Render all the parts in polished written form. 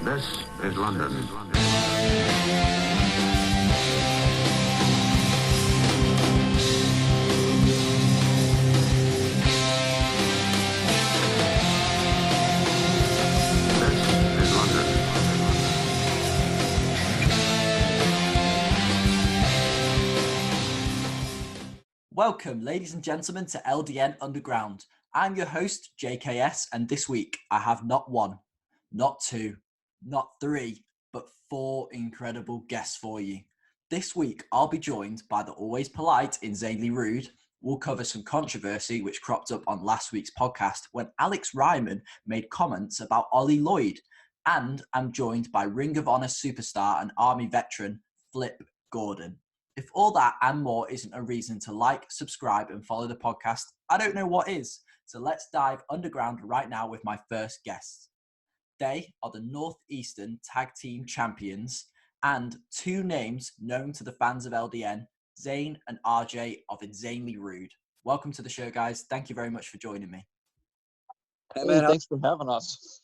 This is London. Welcome, ladies and gentlemen, to LDN Underground. I'm your host, JKS, and this week I have not one, not two, not three, but four incredible guests for you. This week, I'll be joined by the always polite InZanley Rude. We'll cover some controversy which cropped up on last week's podcast when Alex Reiman made comments about Olly Lloyd. And I'm joined by Ring of Honor superstar and Army veteran, Flip Gordon. If all that and more isn't a reason to like, subscribe, and follow the podcast, I don't know what is. So let's dive underground right now with my first guests. They are the Northeastern Tag Team Champions and two names known to the fans of LDN, Zane and RJ of InZanley Rude. Welcome to the show, guys. Thank you very much for joining me. Hey, man, thanks for having us.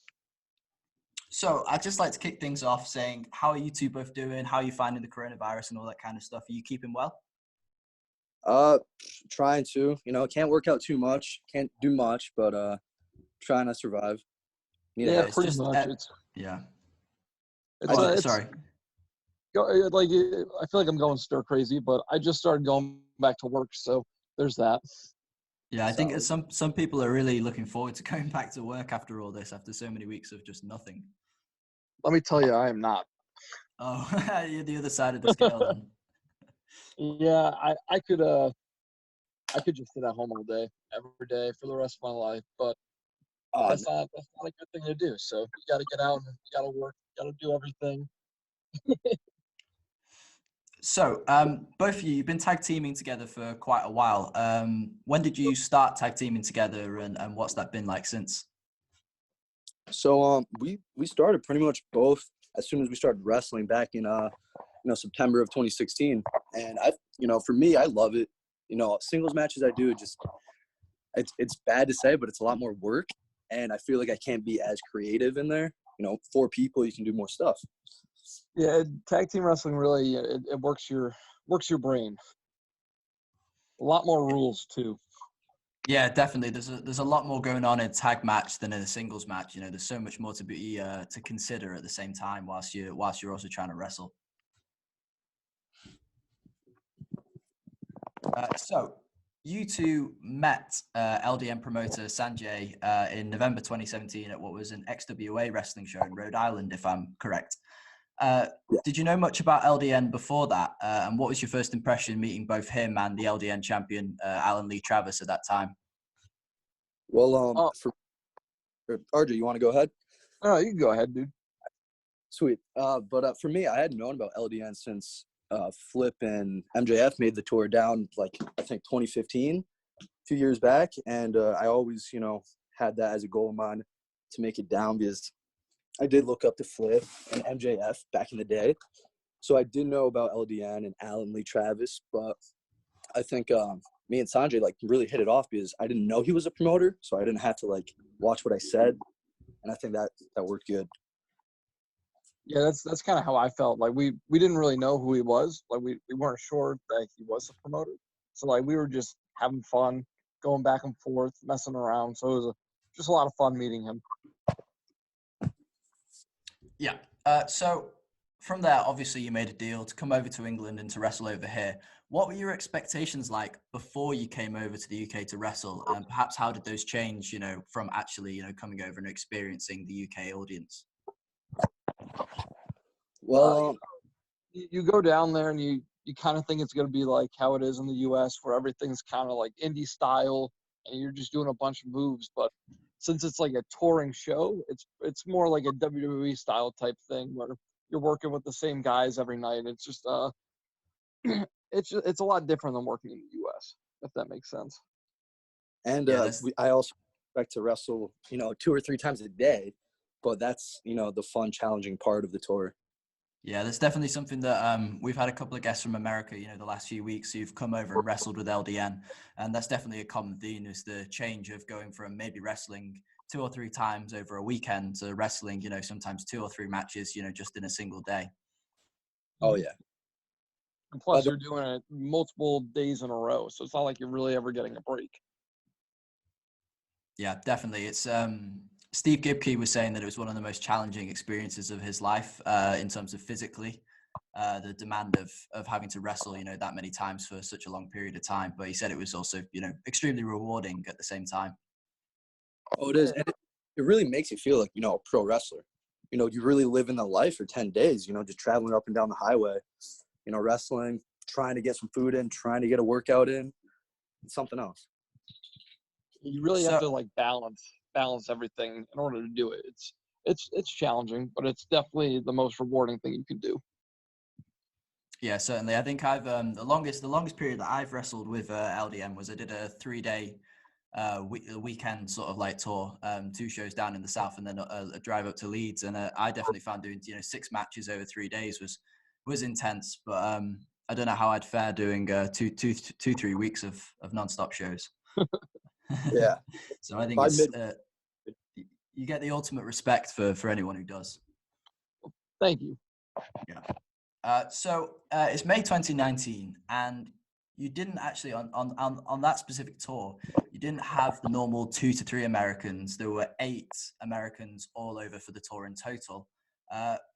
So I'd just like to kick things off saying, how are you two both doing? How are you finding the coronavirus and all that kind of stuff? Are you keeping well? Trying to. Can't work out too much. Can't do much, but trying to survive. Pretty much. Sorry. I feel like I'm going stir crazy, but I just started going back to work, so there's that. Yeah, I think some people are really looking forward to going back to work after all this, after so many weeks of just nothing. Let me tell you, I am not. Oh, you're the other side of the scale then. Yeah, I could just sit at home all day, every day for the rest of my life, but that's not a good thing to do. So you got to get out and you got to work, you got to do everything. So, both of you, you've been tag teaming together for quite a while. When did you start tag teaming together, and what's that been like since? So, we started pretty much both as soon as we started wrestling back in September of 2016. And for me, I love it. Singles matches I do, it's bad to say, but it's a lot more work, and I feel like I can't be as creative in there. 4 people, you can do more stuff. Yeah, tag team wrestling really it works your brain. A lot more rules too. Yeah, definitely. There's a lot more going on in a tag match than in a singles match. There's so much more to be to consider at the same time whilst you're also trying to wrestle. So you two met LDN promoter Sanjay in November 2017 at what was an XWA wrestling show in Rhode Island, if I'm correct. Did you know much about LDN before that? And what was your first impression meeting both him and the LDN champion, Alan Lee Travis, at that time? Well, for RJ, you want to go ahead? Oh, you can go ahead, dude. Sweet. But for me, I had known about LDN since Flip and MJF made the tour down, I think 2015, a few years back. And I always, had that as a goal of mine to make it down, because I did look up to Flip and MJF back in the day. So I did know about LDN and Alan Lee Travis, but I think me and Sanjay really hit it off because I didn't know he was a promoter, so I didn't have to watch what I said, and I think that worked good. Yeah, that's kind of how I felt. We didn't really know who he was. We weren't sure that he was a promoter. So we were just having fun, going back and forth, messing around. So it was just a lot of fun meeting him. Yeah. So from there, obviously, you made a deal to come over to England and to wrestle over here. What were your expectations like before you came over to the UK to wrestle? And perhaps how did those change, from actually, coming over and experiencing the UK audience? Well, you go down there and you kind of think it's going to be like how it is in the US, where everything's kind of like indie style and you're just doing a bunch of moves. But since it's like a touring show, it's more like a WWE style type thing where you're working with the same guys every night. It's just it's a lot different than working in the US, if that makes sense. And I also expect to wrestle 2 or 3 times a day, but that's the fun, challenging part of the tour. Yeah, there's definitely something that we've had a couple of guests from America, the last few weeks who've come over and wrestled with LDN. And that's definitely a common theme, is the change of going from maybe wrestling 2 or 3 times over a weekend to wrestling, you know, sometimes 2 or 3 matches, you know, just in a single day. Oh yeah. And plus, you're doing it multiple days in a row, so it's not like you're really ever getting a break. Yeah, definitely. It's Steve Gibkey was saying that it was one of the most challenging experiences of his life in terms of physically, the demand of having to wrestle, you know, that many times for such a long period of time. But he said it was also, you know, extremely rewarding at the same time. Oh, it is. And it really makes you feel like, you know, a pro wrestler. You know, you really live in the life for 10 days, you know, just traveling up and down the highway, you know, wrestling, trying to get some food in, trying to get a workout in. It's something else. You really have to like balance everything in order to do it. It's challenging, but it's definitely the most rewarding thing you can do. Yeah, certainly. I think I've the longest period that I've wrestled with LDN was I did a 3-day weekend sort of like tour, 2 shows down in the south and then a drive up to Leeds, and I definitely found doing, you know, 6 matches over 3 days was intense, but I don't know how I'd fare doing 3 weeks of non-stop shows. Yeah. So I think it's you get the ultimate respect for anyone who does. Thank you. Yeah. So it's May 2019, and you didn't actually on that specific tour, you didn't have the normal 2 to 3 Americans. There were 8 Americans all over for the tour in total.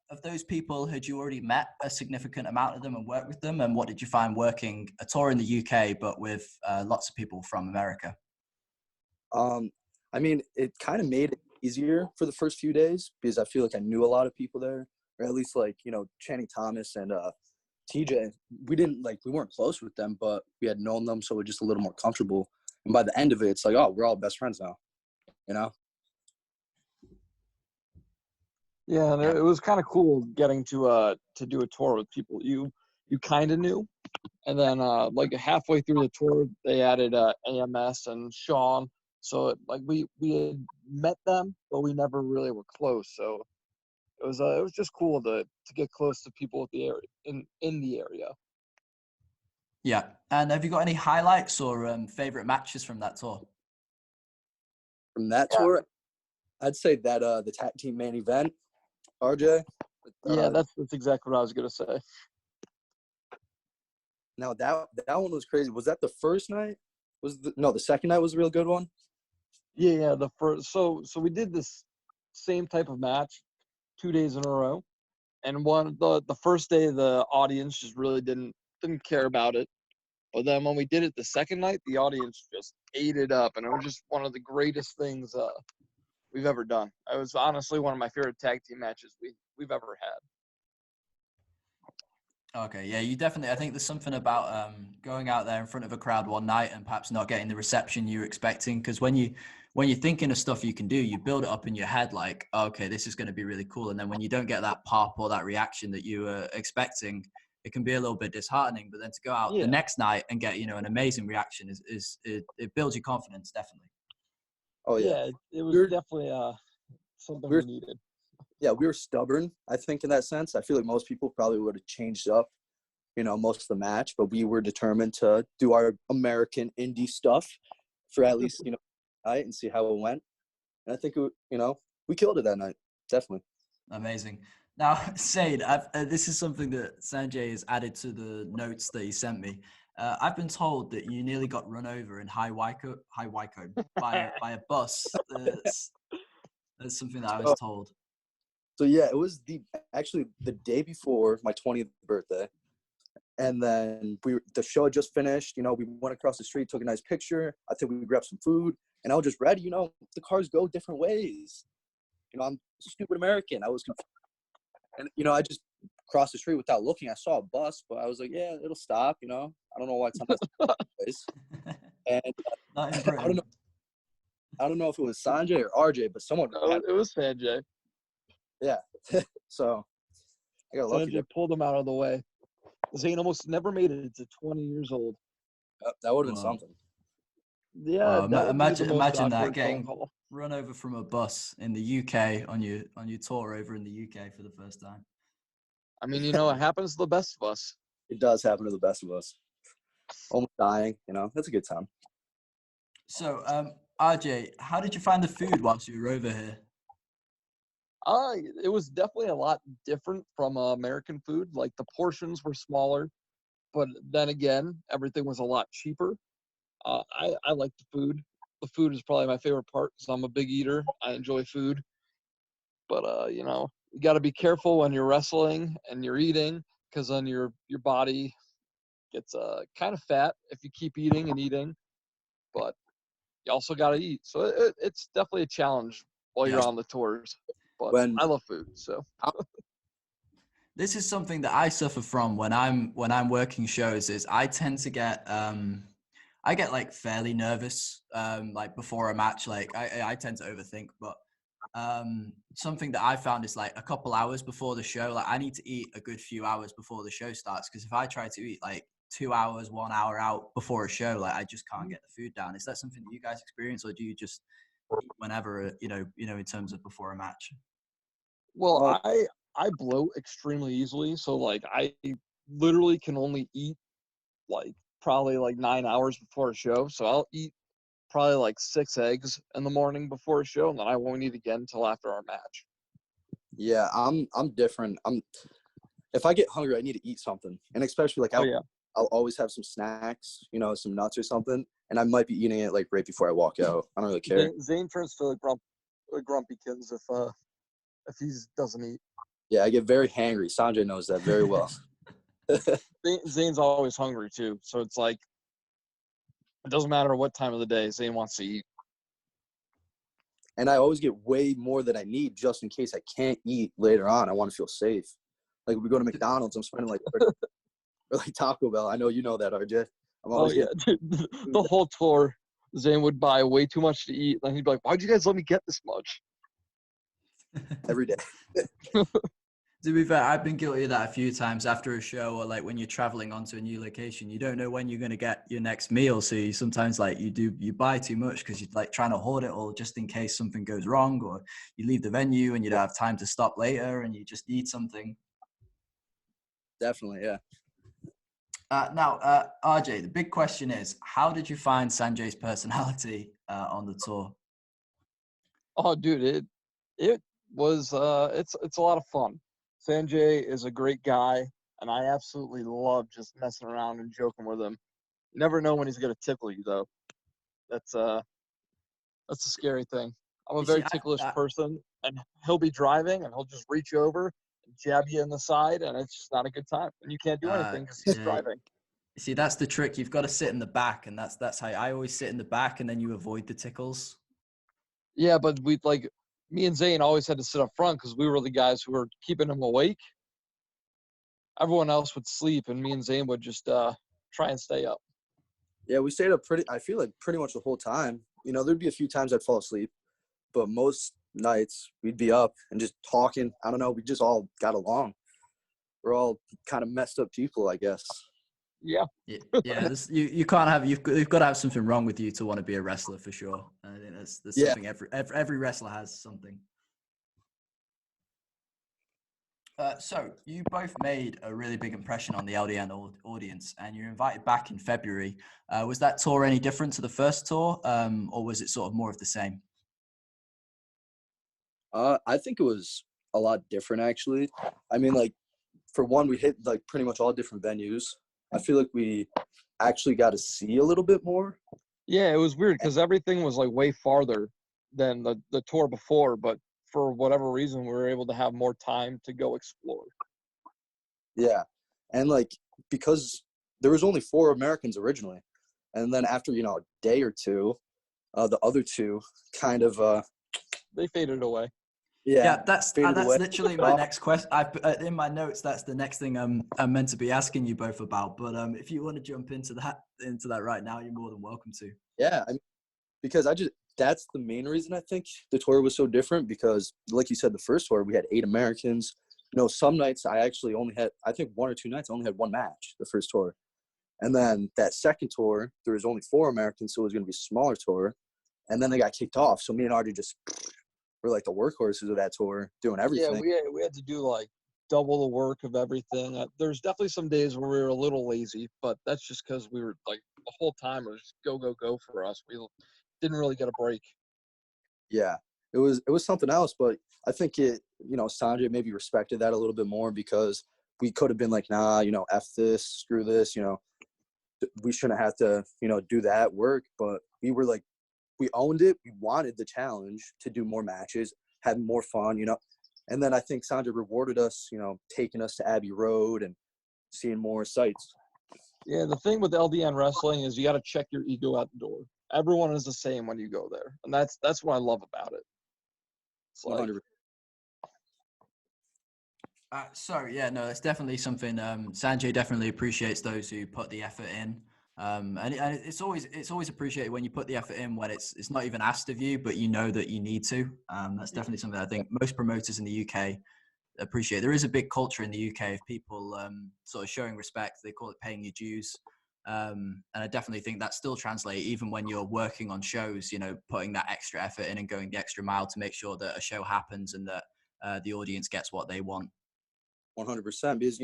Of those people, had you already met a significant amount of them and worked with them? And what did you find working a tour in the UK, but with lots of people from America? I mean, it kind of made it easier for the first few days because I feel like I knew a lot of people there, or at least like, you know, Channing Thomas and TJ. We weren't close with them, but we had known them, so we're just a little more comfortable. And by the end of it, it's like, oh, we're all best friends now, you know? Yeah, and it was kind of cool getting to do a tour with people you kind of knew, and then like halfway through the tour they added AMS and Sean, so like we had met them, but we never really were close. So it was just cool to get close to people at the area in the area. Yeah, and have you got any highlights or favorite matches from that tour? From that tour, I'd say that the tag team main event, RJ. Yeah, that's exactly what I was gonna say. Now that one was crazy. Was that the first night? The second night was a real good one? Yeah, the first. So we did this same type of match 2 days in a row, and the first day the audience just really didn't care about it, but then when we did it the second night, the audience just ate it up, and it was just one of the greatest things we've ever done. It was honestly one of my favorite tag team matches we've ever had. Okay, yeah, you definitely. I think there's something about going out there in front of a crowd one night and perhaps not getting the reception you're expecting. Because when you're thinking of stuff you can do, you build it up in your head like, okay, this is going to be really cool. And then when you don't get that pop or that reaction that you were expecting, it can be a little bit disheartening. But then to go out the next night and get, you know, an amazing reaction it builds your confidence, definitely. Oh yeah, it was definitely something we needed. Yeah, we were stubborn, I think, in that sense. I feel like most people probably would have changed up, you know, most of the match, but we were determined to do our American indie stuff for at least, you know, night and see how it went. And I think, we killed it that night. Definitely. Amazing. Now, Said, this is something that Sanjay has added to the notes that he sent me. I've been told that you nearly got run over in High Wycombe by a bus. That's something that I was told. So yeah, it was actually the day before my 20th birthday, and then the show had just finished. You know, we went across the street, took a nice picture. I think we grabbed some food, and I was just ready. You know, the cars go different ways. You know, I'm a stupid American. I was confused, and you know, I just crossed the street without looking. I saw a bus, but I was like, yeah, it'll stop. You know, I don't know why it's on that place. And I don't know if it was Sanjay or RJ, but someone. It was Sanjay. Yeah. So I got lucky. Sanjay pulled him out of the way. Zane almost never made it to 20 years old. That would have been something. Yeah, imagine that, getting run over from a bus in the UK on your tour over in the UK for the first time. I mean, you know, it happens to the best of us. It does happen to the best of us. Almost dying, you know, that's a good time. So RJ, how did you find the food whilst you were over here? It was definitely a lot different from American food. Like the portions were smaller, but then again, everything was a lot cheaper. I like the food. The food is probably my favorite part because I'm a big eater. I enjoy food, but you know, you got to be careful when you're wrestling and you're eating because then your body gets kind of fat if you keep eating and eating. But you also got to eat, so it's definitely a challenge while you're Yeah. on the tours. But When I love food, so. This is something that I suffer from when I'm working shows. Is I tend to get I get like fairly nervous like before a match. Like I tend to overthink, but something that I found is like a couple hours before the show. Like I need to eat a good few hours before the show starts, because if I try to eat like 2 hours, 1 hour out before a show, like I just can't get the food down. Is that something that you guys experience, or do you just eat whenever in terms of before a match? uh, Well, I bloat extremely easily, so like I literally can only eat like probably like 9 hours before a show. So I'll eat probably like 6 eggs in the morning before a show, and then I won't eat again until after our match. yeah, I'm different. If I get hungry, I need to eat something, and especially like Oh yeah, I'll always have some snacks, some nuts or something, and I might be eating it like right before I walk out. I don't really care. Zane turns to a grumpy kins if he doesn't eat. Yeah, I get very hangry. Sanjay knows that very well. Zane's always hungry too, so it's like it doesn't matter what time of the day. Zane wants to eat. And I always get way more than I need just in case I can't eat later on. I want to feel safe. Like if we go to McDonald's, I'm spending like or like Taco Bell. I know you know that, RJ. I'm Oh always yeah, dude, the whole tour, Zane would buy way too much to eat, and he'd be like, "Why'd you guys let me get this much?" every day. To be fair, I've been guilty of that a few times after a show, or like when you're traveling onto a new location, you don't know when you're going to get your next meal. So you sometimes like you buy too much because you're like trying to hoard it all just in case something goes wrong, or you leave the venue and you don't have time to stop later and you just need something. Definitely, yeah. Now, RJ, the big question is, how did you find Sanjay's personality on the tour? Oh, dude, it was it's a lot of fun. Sanjay is a great guy, and I absolutely love just messing around and joking with him. You never know when he's gonna tickle you, though. That's that's a scary thing. I'm a You see, very ticklish person, and he'll be driving, and he'll just reach over and jab you in the side, and it's just not a good time. And you can't do anything because he's yeah, driving. see, that's the trick. You've got to sit in the back, and that's how I always sit in the back, and then you avoid the tickles. Yeah, but me and Zane always had to sit up front because we were the guys who were keeping him awake. Everyone else would sleep, and me and Zane would just try and stay up. Yeah, we stayed up I feel like pretty much the whole time. There'd be a few times I'd fall asleep, but most nights we'd be up and just talking. I don't know, we just all got along. We're all kind of messed up people, I guess. Yeah. Yeah. You can't have you've got to have something wrong with you to want to be a wrestler for sure. I think there's something every wrestler has something. So you both made a really big impression on the LDN audience, and you're invited back in February. Was that tour any different to the first tour, or was it sort of more of the same? I think it was a lot different, actually. I mean, like, for one, we hit like pretty much all different venues. I feel like we actually got to see a little bit more. Yeah, it was weird because everything was like way farther than the tour before, but for whatever reason, we were able to have more time to go explore. Yeah, and like because there was only 4 Americans originally, and then after a day or two, the other 2 kind of They faded away. Yeah, that's away. literally my next question. I put in my notes. That's the next thing I'm meant to be asking you both about. But if you want to jump into that right now, you're more than welcome to. Yeah, because that's the main reason I think the tour was so different, because like you said, the first tour we had 8 Americans. Some nights I actually only had, I think 1 or 2 nights I only had 1 match the first tour. And then that second tour, there was only 4 Americans, so it was going to be a smaller tour. And then they got kicked off. So me and Artie just were like the workhorses of that tour, doing everything. Yeah, we had to do like double the work of everything. There's definitely some days where we were a little lazy, but that's just because we were like the whole time it was go, go, go for us. didn't really get a break. Yeah, it was something else, but I think Sanjay maybe respected that a little bit more because we could have been like, nah, F this, screw this, we shouldn't have to, do that work. But we were like, we owned it. We wanted the challenge to do more matches, have more fun, And then I think Sanjay rewarded us, taking us to Abbey Road and seeing more sights. Yeah, the thing with LDN wrestling is you got to check your ego out the door. Everyone is the same when you go there, and that's what I love about it. It's like, 100%. It's definitely something. Sanjay definitely appreciates those who put the effort in, and it's always appreciated when you put the effort in when it's not even asked of you, but you know that you need to. That's definitely something I think most promoters in the UK appreciate. There is a big culture in the UK of people sort of showing respect. They call it paying your dues, and I definitely think that still translates even when you're working on shows. Putting that extra effort in and going the extra mile to make sure that a show happens and that the audience gets what they want. 100%, because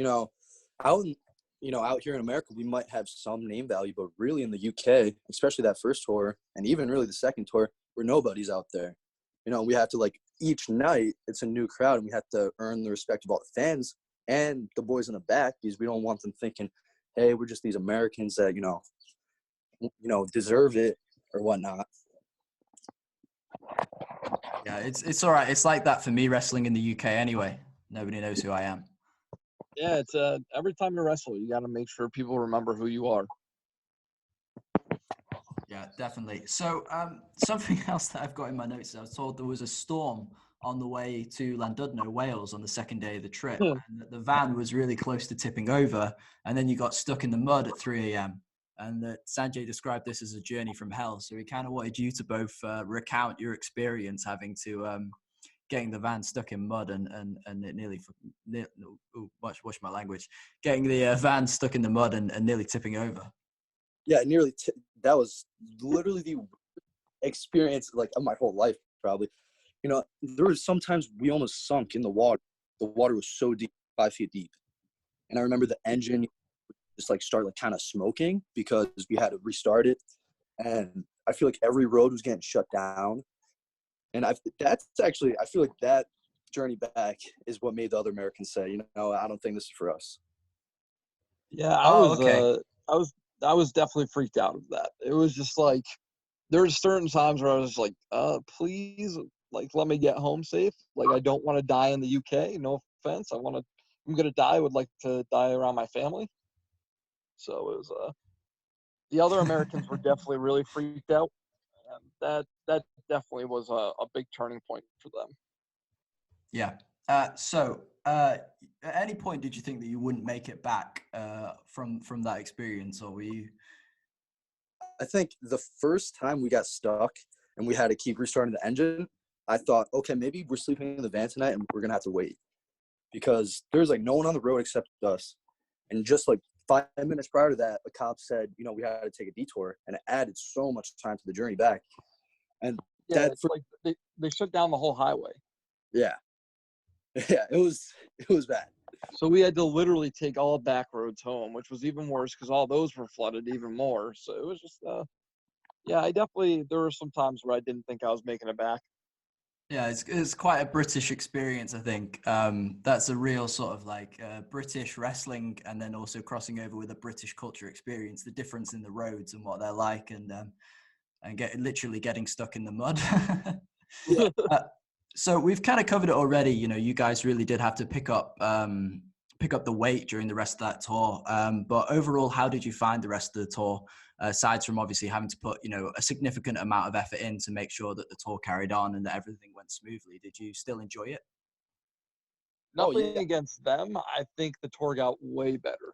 out here in America we might have some name value, but really in the UK, especially that first tour and even really the second tour, we're nobodies out there. We have to each night it's a new crowd, and we have to earn the respect of all the fans and the boys in the back, because we don't want them thinking, hey, we're just these Americans that deserve it or whatnot. Yeah, it's all right. It's like that for me wrestling in the UK anyway. Nobody knows who I am. Yeah, it's every time you wrestle, you got to make sure people remember who you are. Yeah, definitely. So something else that I've got in my notes, I was told there was a storm on the way to Llandudno, Wales on the second day of the trip. And the van was really close to tipping over, and then you got stuck in the mud at 3 a.m. And Sanjay described this as a journey from hell. So we kind of wanted you to both recount your experience having to getting the van stuck in mud and it nearly watch my language, getting the van stuck in the mud and nearly tipping over. Yeah, that was literally the experience of my whole life, probably. There was sometimes we almost sunk in the water. The water was so deep, 5 feet deep. And I remember the engine just started kind of smoking because we had to restart it. And I feel like every road was getting shut down. And I feel like that journey back is what made the other Americans say, I don't think this is for us. Yeah, I was definitely freaked out of that. It was just like, there's certain times where I was like, please, let me get home safe. I don't want to die in the UK. No offense. I'm going to die. I would like to die around my family. So it was, the other Americans were definitely really freaked out. And that definitely was a big turning point for them. Yeah. So at any point, did you think that you wouldn't make it back from that experience, or were you? I think the first time we got stuck and we had to keep restarting the engine, I thought, okay, maybe we're sleeping in the van tonight and we're going to have to wait, because there's no one on the road except us. And just 5 minutes prior to that, a cop said, we had to take a detour, and it added so much time to the journey back. And yeah, they shut down the whole highway. Yeah. Yeah, it was bad. So we had to literally take all back roads home, which was even worse because all those were flooded even more. So it was just, there were some times where I didn't think I was making it back. Yeah, it's quite a British experience, I think. That's a real sort of British wrestling, and then also crossing over with a British culture experience, the difference in the roads and what they're like, and literally getting stuck in the mud. Yeah. So we've kind of covered it already. You guys really did have to pick up the weight during the rest of that tour. But overall, how did you find the rest of the tour? Aside from obviously having to put, a significant amount of effort in to make sure that the tour carried on and that everything went smoothly, did you still enjoy it? Nothing against them. I think the tour got way better.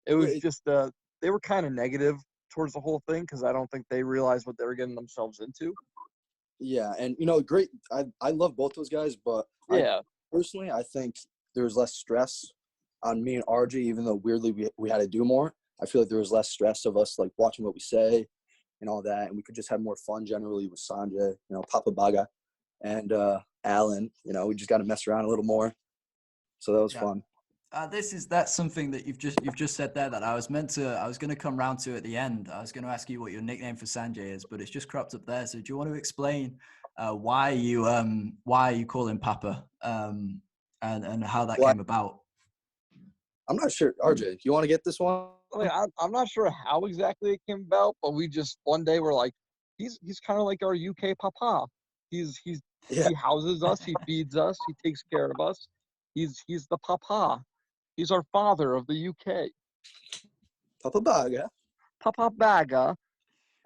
It was just they were kind of negative towards the whole thing because I don't think they realized what they were getting themselves into. Yeah, and great. I love both those guys, but personally, I think there was less stress on me and RJ, even though weirdly we had to do more. I feel like there was less stress of us watching what we say and all that, and we could just have more fun generally with Sanjay, Papa Baga, and Alan. We just got to mess around a little more, so that was fun. That's something that you've just said there that I was going to come round to at the end. I was going to ask you what your nickname for Sanjay is, but it's just cropped up there. So do you want to explain why you call him Papa, and how that came about? I'm not sure. RJ, you want to get this one? I mean, I'm not sure how exactly it came about, but we just one day we're like, he's kind of like our UK Papa. He houses us, he feeds us, he takes care of us. He's the Papa. He's our father of the UK. Papa Baga. Papa Baga.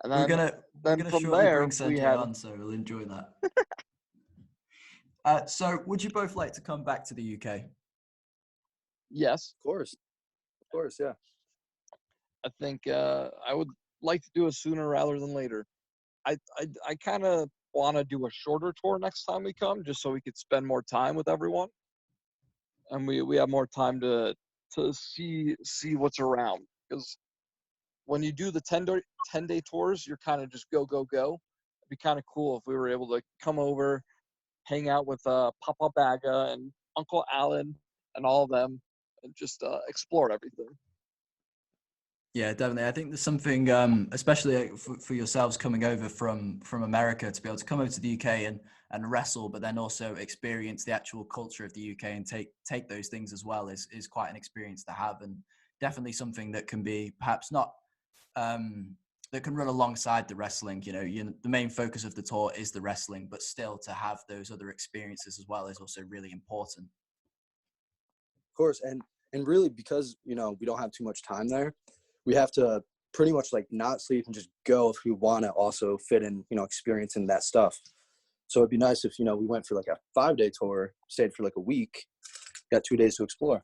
And We're gonna from shortly there bring Sanjay on, so we'll enjoy that. So would you both like to come back to the UK? Yes. Of course, yeah. I think I would like to do it sooner rather than later. I kind of want to do a shorter tour next time we come, just so we could spend more time with everyone, and we have more time to see what's around. Because when you do the 10-day tours, you're kind of just go. It'd be kind of cool if we were able to come over, hang out with Papa Baga and Uncle Alan and all of them, and just explore everything. Yeah, definitely. I think there's something, especially for yourselves coming over from America, to be able to come over to the UK and wrestle, but then also experience the actual culture of the UK and take those things as well is quite an experience to have, and definitely something that can be perhaps not that can run alongside the wrestling. You know, the main focus of the tour is the wrestling, but still to have those other experiences as well is also really important. Of course, and really, because we don't have too much time there, we have to pretty much like not sleep and just go if we want to also fit in, experiencing that stuff. So it'd be nice if, we went for like a 5-day tour, stayed for like a week, got 2 days to explore.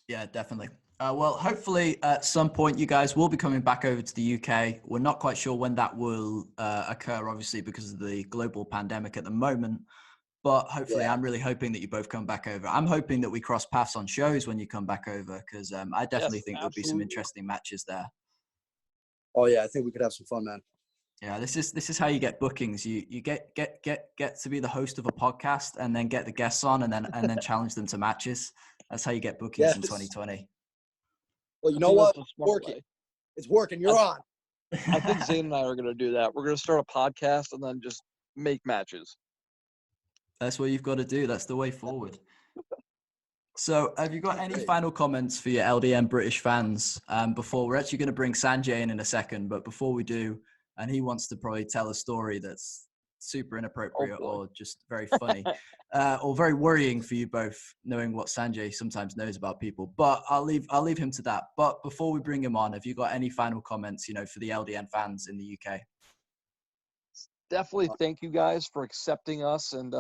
Yeah, definitely. Well, hopefully at some point you guys will be coming back over to the UK. We're not quite sure when that will occur, obviously, because of the global pandemic at the moment. But hopefully, I'm really hoping that you both come back over. I'm hoping that we cross paths on shows when you come back over, because I definitely think there'll be some interesting matches there. Oh yeah, I think we could have some fun, man. Yeah, this is how you get bookings. You get to be the host of a podcast, and then get the guests on, and then challenge them to matches. That's how you get bookings in 2020. Well, you know what? It's working. You're on. I think Zane and I are going to do that. We're going to start a podcast and then just make matches. That's what you've got to do. That's the way forward. So have you got any final comments for your LDN British fans before we're actually going to bring Sanjay in a second, but before we do, and he wants to probably tell a story that's super inappropriate or just very funny or very worrying for you both, knowing what Sanjay sometimes knows about people, but I'll leave him to that. But before we bring him on, have you got any final comments, for the LDN fans in the UK? Definitely thank you guys for accepting us and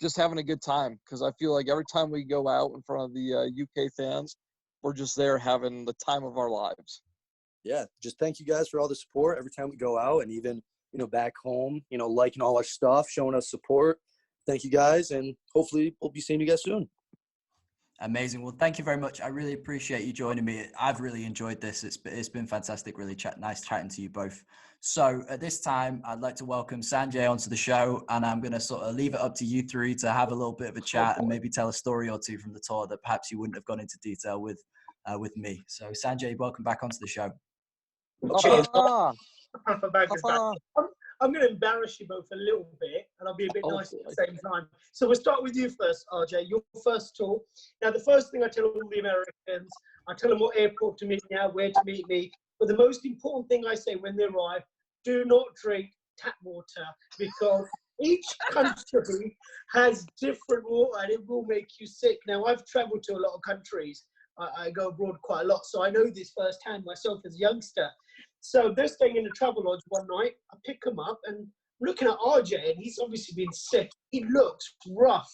just having a good time, because I feel like every time we go out in front of the UK fans, we're just there having the time of our lives. Yeah, just thank you guys for all the support every time we go out, and even back home, liking all our stuff, showing us support. Thank you guys, and hopefully we'll be seeing you guys soon. Amazing. Well, thank you very much. I really appreciate you joining me. I've really enjoyed this. It's been fantastic. Really nice chatting to you both. So at this time, I'd like to welcome Sanjay onto the show, and I'm going to sort of leave it up to you three to have a little bit of a chat and maybe tell a story or two from the tour that perhaps you wouldn't have gone into detail with me. So Sanjay, welcome back onto the show. I'm going to embarrass you both a little bit, and I'll be a bit nice at the same time. So we'll start with you first, RJ, your first tour. Now, the first thing I tell all the Americans, I tell them what airport to meet me at, where to meet me. But the most important thing I say when they arrive, do not drink tap water, because each country has different water and it will make you sick. Now, I've traveled to a lot of countries. I go abroad quite a lot, so I know this firsthand myself as a youngster. So they're staying in the travel lodge one night. I pick them up and I'm looking at RJ, and he's obviously been sick. He looks rough.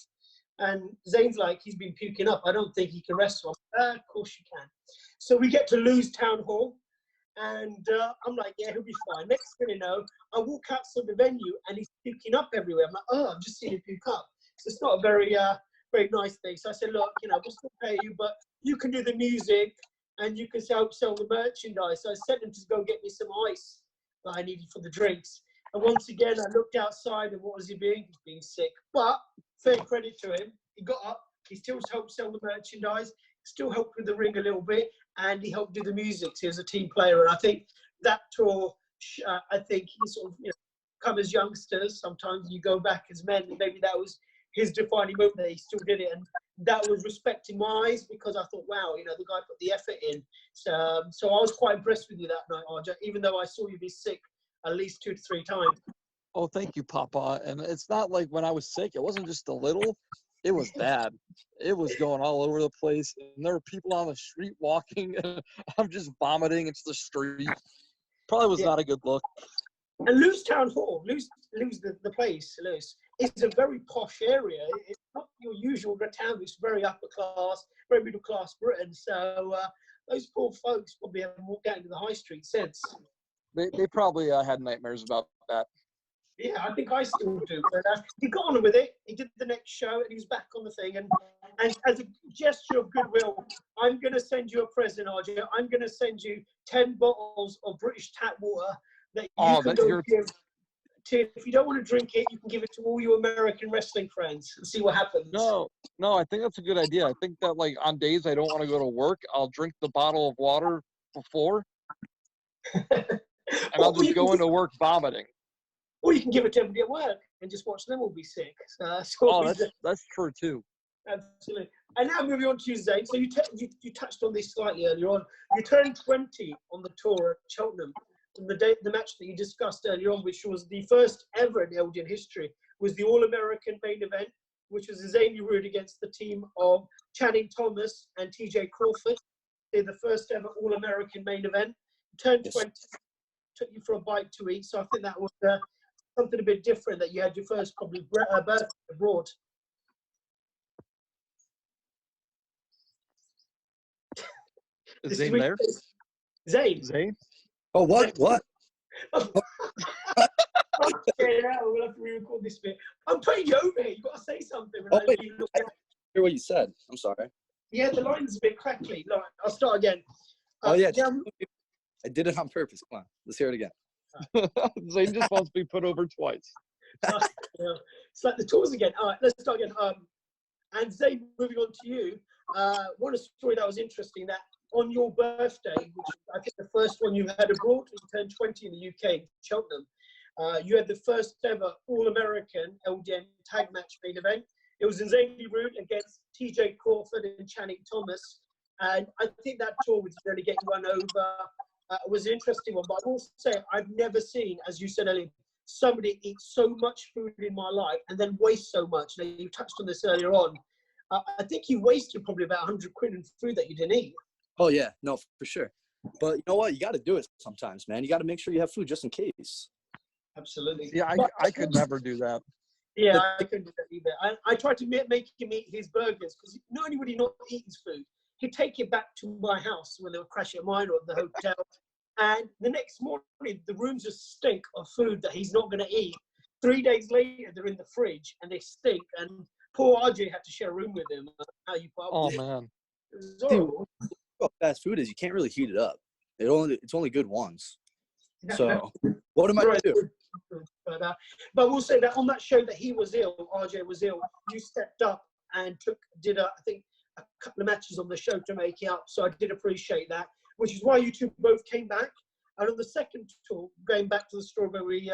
And Zane's like, he's been puking up. I don't think he can wrestle. Of course you can. So we get to Lewes Town Hall, and I'm like, yeah, he'll be fine. Next thing you know, I walk outside the venue and he's puking up everywhere. I'm like, oh, I've just seen him puke up. So it's not a very nice thing. So I said, look, we'll still pay you, but you can do the music and you can help sell the merchandise. So I sent him to go get me some ice that I needed for the drinks. And once again, I looked outside, and what was he being? He was being sick. But fair credit to him. He got up, He still helped sell the merchandise, still helped with the ring a little bit, and he helped do the music. So he was a team player. And I think that tour, I think he sort of, come as youngsters. Sometimes you go back as men, and maybe that was his defining moment that he still did it. And that was respect in my eyes, because I thought, wow, the guy put the effort in. So I was quite impressed with you that night, RJ, even though I saw you be sick at least 2 to 3 times. Oh, thank you, Papa. And it's not like when I was sick, it wasn't just a little, it was bad. It was going all over the place. And there were people on the street walking, and I'm just vomiting into the street. Probably was not a good look. And Luce Town Hall, Luce the place, Luce, it's a very posh area. It's not your usual town. It's very upper class, very middle class Britain. So those poor folks probably haven't walked out into the high street since. They probably had nightmares about that. Yeah, I think I still do. But he got on with it. He did the next show, and he was back on the thing. And as a gesture of goodwill, I'm going to send you a present, RJ. I'm going to send you 10 bottles of British tap water that you can go give to. If you don't want to drink it, you can give it to all your American wrestling friends and see what happens. No, I think that's a good idea. I think that, like, on days I don't want to go to work, I'll drink the bottle of water before, and I'll just go into work vomiting. Or you can give it to everybody at work and just watch them all be sick. That's true too. Absolutely. And now moving on to you, Zane. So you touched on this slightly earlier on. You turned 20 on the tour at Cheltenham. And the match that you discussed earlier on, which was the first ever in LDN history, was the All-American main event, which was InZanley Rude against the team of Channing Thomas and TJ Crawford. They're the first ever All-American main event. You turned 20, took you for a bite to eat. So I think that was something a bit different, that you had your first probably birthday abroad. Is Zane there? Zane? Oh, what? We'll have to re-record this bit. I'm putting you over here. You've got to say something. I hear what you said. I'm sorry. Yeah, the line's a bit crackly. Look, I'll start again. I did it on purpose. Come on. Let's hear it again. Zane just wants to be put over twice. It's like the tours again. All right, let's start again. And Zane, moving on to you. One story that was interesting, that on your birthday, which I think the first one you had abroad, you turned 20 in the UK, Cheltenham. You had the first ever All-American LDN tag match main event. It was InZanley Rude against TJ Crawford and Channing Thomas. And I think that tour was going to get you one over. Was an interesting one. But I will say, I've never seen, as you said earlier, somebody eat so much food in my life and then waste so much. Now, you touched on this earlier on. I think you wasted probably about 100 quid in food that you didn't eat. Oh, yeah. No, for sure. But you know what? You got to do it sometimes, man. You got to make sure you have food just in case. Absolutely. Yeah, I could never do that. Yeah, I couldn't do that either. I tried to make him eat his burgers, because not only would he not eat his food, he'd take it back to my house when they were crashing at mine or at the hotel. And the next morning, the rooms just stink of food that he's not going to eat. 3 days later, they're in the fridge and they stink. And poor RJ had to share a room with him. How you put up with it. Man. It was horrible. Well, fast food is you can't really heat it up. It's only good once. So what am I going to do? But we'll say that on that show that he was ill, RJ was ill, you stepped up and did I think a couple of matches on the show to make it up. So I did appreciate that, which is why you two both came back. And on the second tour, going back to the story where we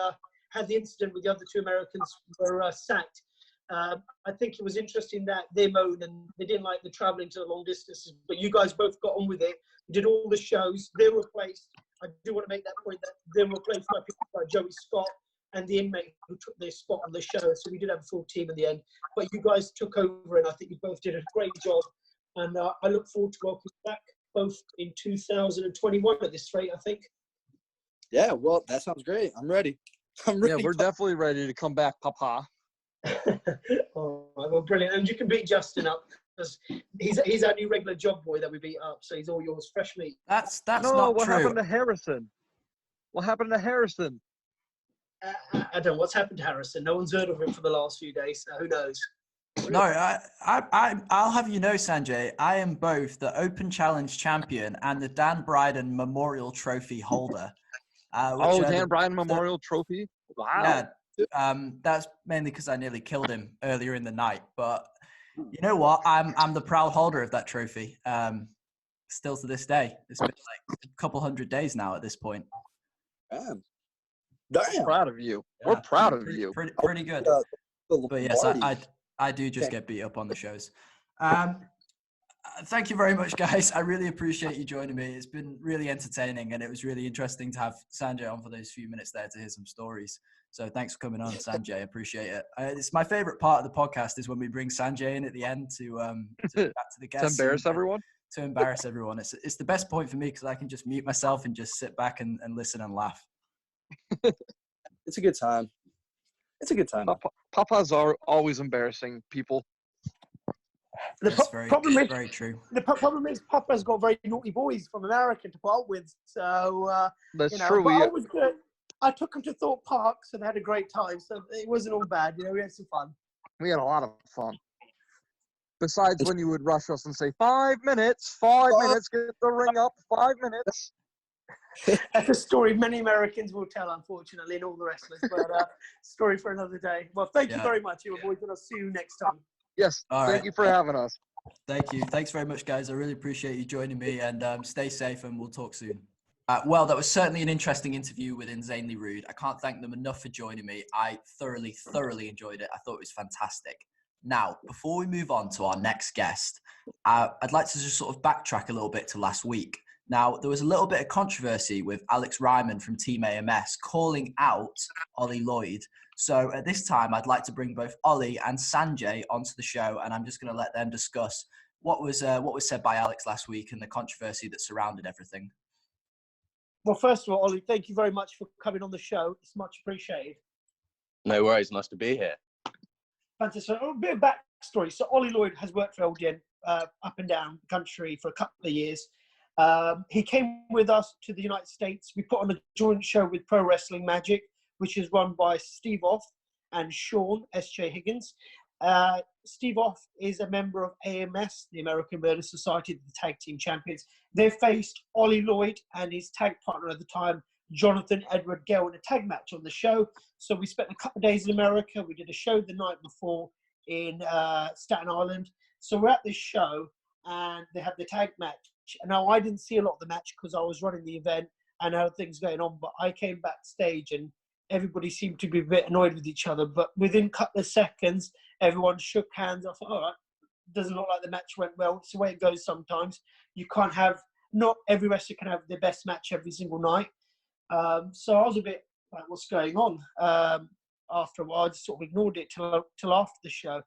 had the incident with the other 2 Americans who were sacked, I think it was interesting that they moaned and they didn't like the traveling to the long distances, but you guys both got on with it. You did all the shows. They were replaced. I do want to make that point that they were replaced by people like Joey Scott and the inmate who took their spot on the show. So we did have a full team in the end. But you guys took over, and I think you both did a great job. And I look forward to welcoming you back, both in 2021 at this rate, I think. Yeah, well, that sounds great. I'm ready. Yeah, we're definitely ready to come back, Papa. Oh, well, brilliant. And you can beat Justin up, because he's our new regular job boy that we beat up. So he's all yours, fresh meat. That's no, not what true. happened to Harrison? What happened to Harrison? I don't know what's happened to Harrison. No one's heard of him for the last few days, so who knows? No, I'll have you know, Sanjay, I am both the Open Challenge champion and the Dan Bryden Memorial Trophy holder. Dan Bryden Memorial Trophy? Wow. Yeah, that's mainly because I nearly killed him earlier in the night. But You know what? I'm the proud holder of that trophy. Still to this day. It's been like a couple 100 days now at this point. Damn. We're proud of you. We're proud of you. Pretty good. But yes, I do just get beat up on the shows. Thank you very much, guys. I really appreciate you joining me. It's been really entertaining, and it was really interesting to have Sanjay on for those few minutes there to hear some stories. So thanks for coming on, Sanjay. I appreciate it. It's my favorite part of the podcast is when we bring Sanjay in at the end to back to the guests. To embarrass everyone? To embarrass everyone. It's the best point for me because I can just mute myself and just sit back and listen and laugh. It's a good time. It's a good time. Papa's are always embarrassing people. That's very true. The problem is Papa's got very naughty boys from America to put up with. So, That's true. I took them to Thorpe Park, so they had a great time. So it wasn't all bad. We had some fun. We had a lot of fun. Besides when you would rush us and say, 5 minutes, 5 minutes, get the ring up, 5 minutes. That's a story many Americans will tell, unfortunately, and all the wrestlers. But story for another day. Well, thank you very much, you boys, and I'll see you next time. Yes, thank you for having us. Thank you. Thanks very much, guys. I really appreciate you joining me, and stay safe, and we'll talk soon. Well, that was certainly an interesting interview with InZanley Rude. I can't thank them enough for joining me. I thoroughly enjoyed it. I thought it was fantastic. Now, before we move on to our next guest, I'd like to just sort of backtrack a little bit to last week. Now, there was a little bit of controversy with Alex Reiman from Team AMS calling out Olly Lloyd. So at this time, I'd like to bring both Olly and Sanjay onto the show, and I'm just going to let them discuss what was said by Alex last week and the controversy that surrounded everything. Well, first of all, Olly, thank you very much for coming on the show. It's much appreciated. No worries. Nice to be here. Fantastic. A bit of backstory. So Olly Lloyd has worked for LDN up and down the country for a couple of years. He came with us to the United States. We put on a joint show with Pro Wrestling Magic, which is run by Steve Off and Sean S.J. Higgins. Steve Off is a member of AMS, the American Murder Society, the tag team champions. They faced Olly Lloyd and his tag partner at the time, Jonathan Edward Gale, in a tag match on the show. So we spent a couple of days in America. We did a show the night before in Staten Island. So we're at this show and they had the tag match. Now, I didn't see a lot of the match because I was running the event and other things going on, but I came backstage and everybody seemed to be a bit annoyed with each other. But within a couple of seconds, everyone shook hands. I thought, all right, doesn't look like the match went well. It's the way it goes sometimes. You can't have, not every wrestler can have their best match every single night. So I was a bit like, what's going on? After a while, I just sort of ignored it till after the show.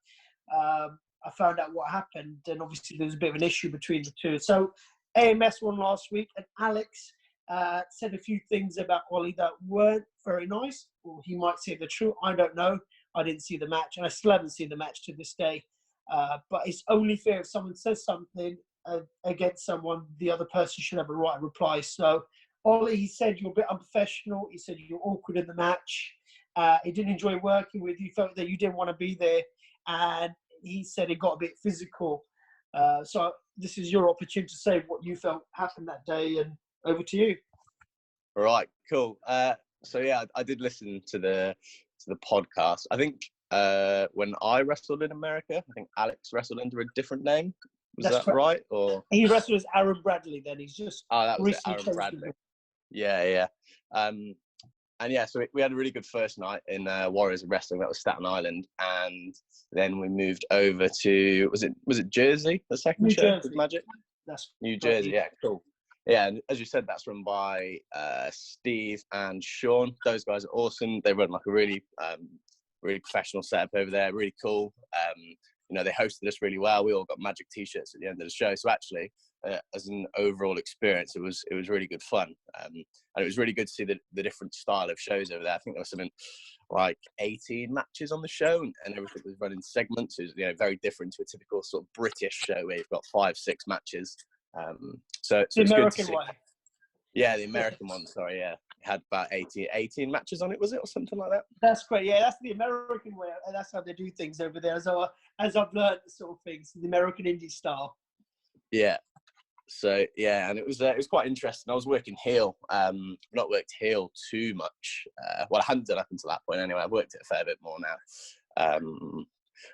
I found out what happened, and obviously there was a bit of an issue between the two. So AMS won last week, and Alex said a few things about Olly that weren't very nice, or he might say the truth. I don't know. I didn't see the match, and I still haven't seen the match to this day. But it's only fair if someone says something against someone, the other person should have a right to reply. So Olly, he said you're a bit unprofessional. He said you're awkward in the match. He didn't enjoy working with you. Felt that you didn't want to be there, and he said it got a bit physical. So this is your opportunity to say what you felt happened that day, and over to you. All right, cool. So yeah, I did listen to the podcast. I think when I wrestled in America, I think Alex wrestled under a different name. Was that right? Or he wrestled as Aaron Bradley. Then he's just that was it, Aaron Bradley. Yeah. And yeah, so we had a really good first night in Warriors of Wrestling. That was Staten Island, and then we moved over to was it Jersey? The second show with Magic. That's New Jersey. Yeah, cool. Yeah, and as you said, that's run by Steve and Sean. Those guys are awesome. They run like a really professional setup over there. Really cool. They hosted us really well. We all got Magic T-shirts at the end of the show. So actually, as an overall experience, it was really good fun. And it was really good to see the different style of shows over there. I think there was something like 18 matches on the show, and everything was run in segments. It was very different to a typical sort of British show where you've got 5-6 matches. So the American one. Yeah, the American one. Sorry, yeah, it had about 18 matches on it, was it, or something like that? That's great. Yeah, that's the American way, and that's how they do things over there. As I've learned, sort of things, the American indie style. Yeah. So yeah, and it was quite interesting. I was working heel. Not worked heel too much. Well, I hadn't done up until that point anyway. I've worked it a fair bit more now.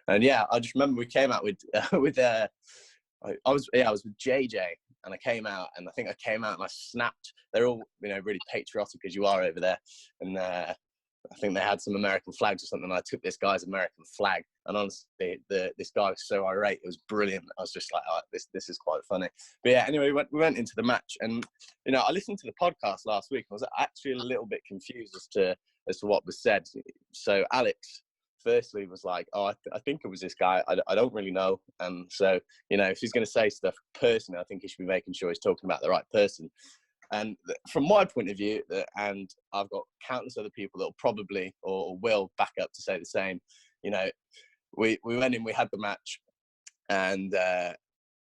And yeah, I just remember we came out with I was with JJ, and I came out, and I think I came out and I snapped. They're all, really patriotic as you are over there, and I think they had some American flags or something. I took this guy's American flag, and honestly, this guy was so irate. It was brilliant. I was just like, oh, this is quite funny. But yeah, anyway, we went into the match, and I listened to the podcast last week. And I was actually a little bit confused as to what was said. So Alex, firstly, was like, oh, I think it was this guy. I don't really know. And so, if he's going to say stuff personally, I think he should be making sure he's talking about the right person. And from my point of view, and I've got countless other people that will probably or will back up to say the same, we went in, we had the match, and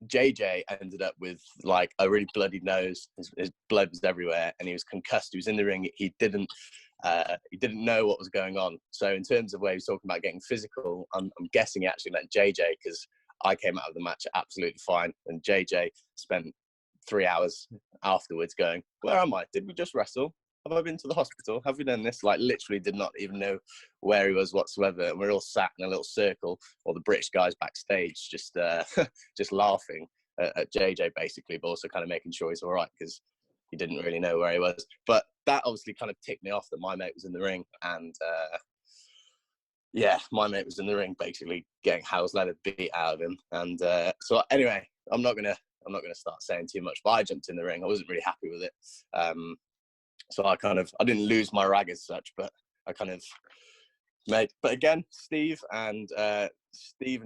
JJ ended up with like a really bloody nose. His blood was everywhere, and he was concussed. He was in the ring. He didn't know what was going on. So in terms of where he was talking about getting physical, I'm guessing he actually meant JJ, because I came out of the match absolutely fine, and JJ spent 3 hours afterwards going, where am I? Did we just wrestle? Have I been to the hospital? Have we done this? Like, literally did not even know where he was whatsoever. And we're all sat in a little circle, or the British guys backstage, just just laughing at JJ basically, but also kind of making sure he's all right, because he didn't really know where he was. But that obviously kind of ticked me off that my mate was in the ring, and my mate was in the ring basically getting house leather beat out of him. And so anyway, I'm not gonna start saying too much, but I jumped in the ring. I wasn't really happy with it. So I didn't lose my rag as such, but I kind of made, but again, Steve and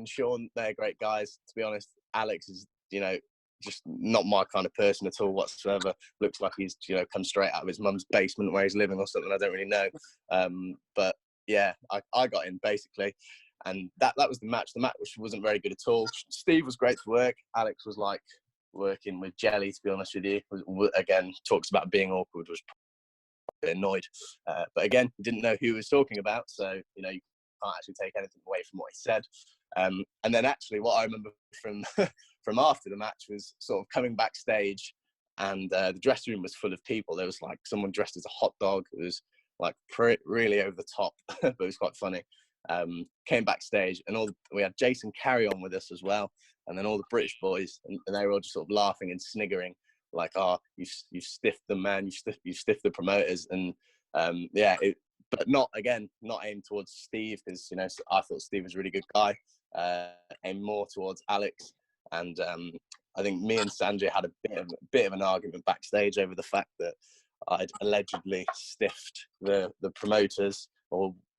Sean, they're great guys. To be honest, Alex is, just not my kind of person at all whatsoever. Looks like he's, come straight out of his mum's basement where he's living or something. I don't really know. But yeah, I got in basically. And that was the match. The match wasn't very good at all. Steve was great to work. Alex was like working with jelly, to be honest with you. Again, talks about being awkward, was probably annoyed. But again, he didn't know who he was talking about. So, you can't actually take anything away from what he said. And then actually what I remember from after the match was sort of coming backstage, and the dressing room was full of people. There was like someone dressed as a hot dog. It was like really over the top, but it was quite funny. Came backstage, and we had Jason Carry on with us as well, and then all the British boys, and they were all just sort of laughing and sniggering, like, "Oh, you've stiffed them, man! You've stiffed the promoters." And but not aimed towards Steve, because I thought Steve was a really good guy. Aimed more towards Alex, and I think me and Sanjay had a bit of an argument backstage over the fact that I'd allegedly stiffed the promoters,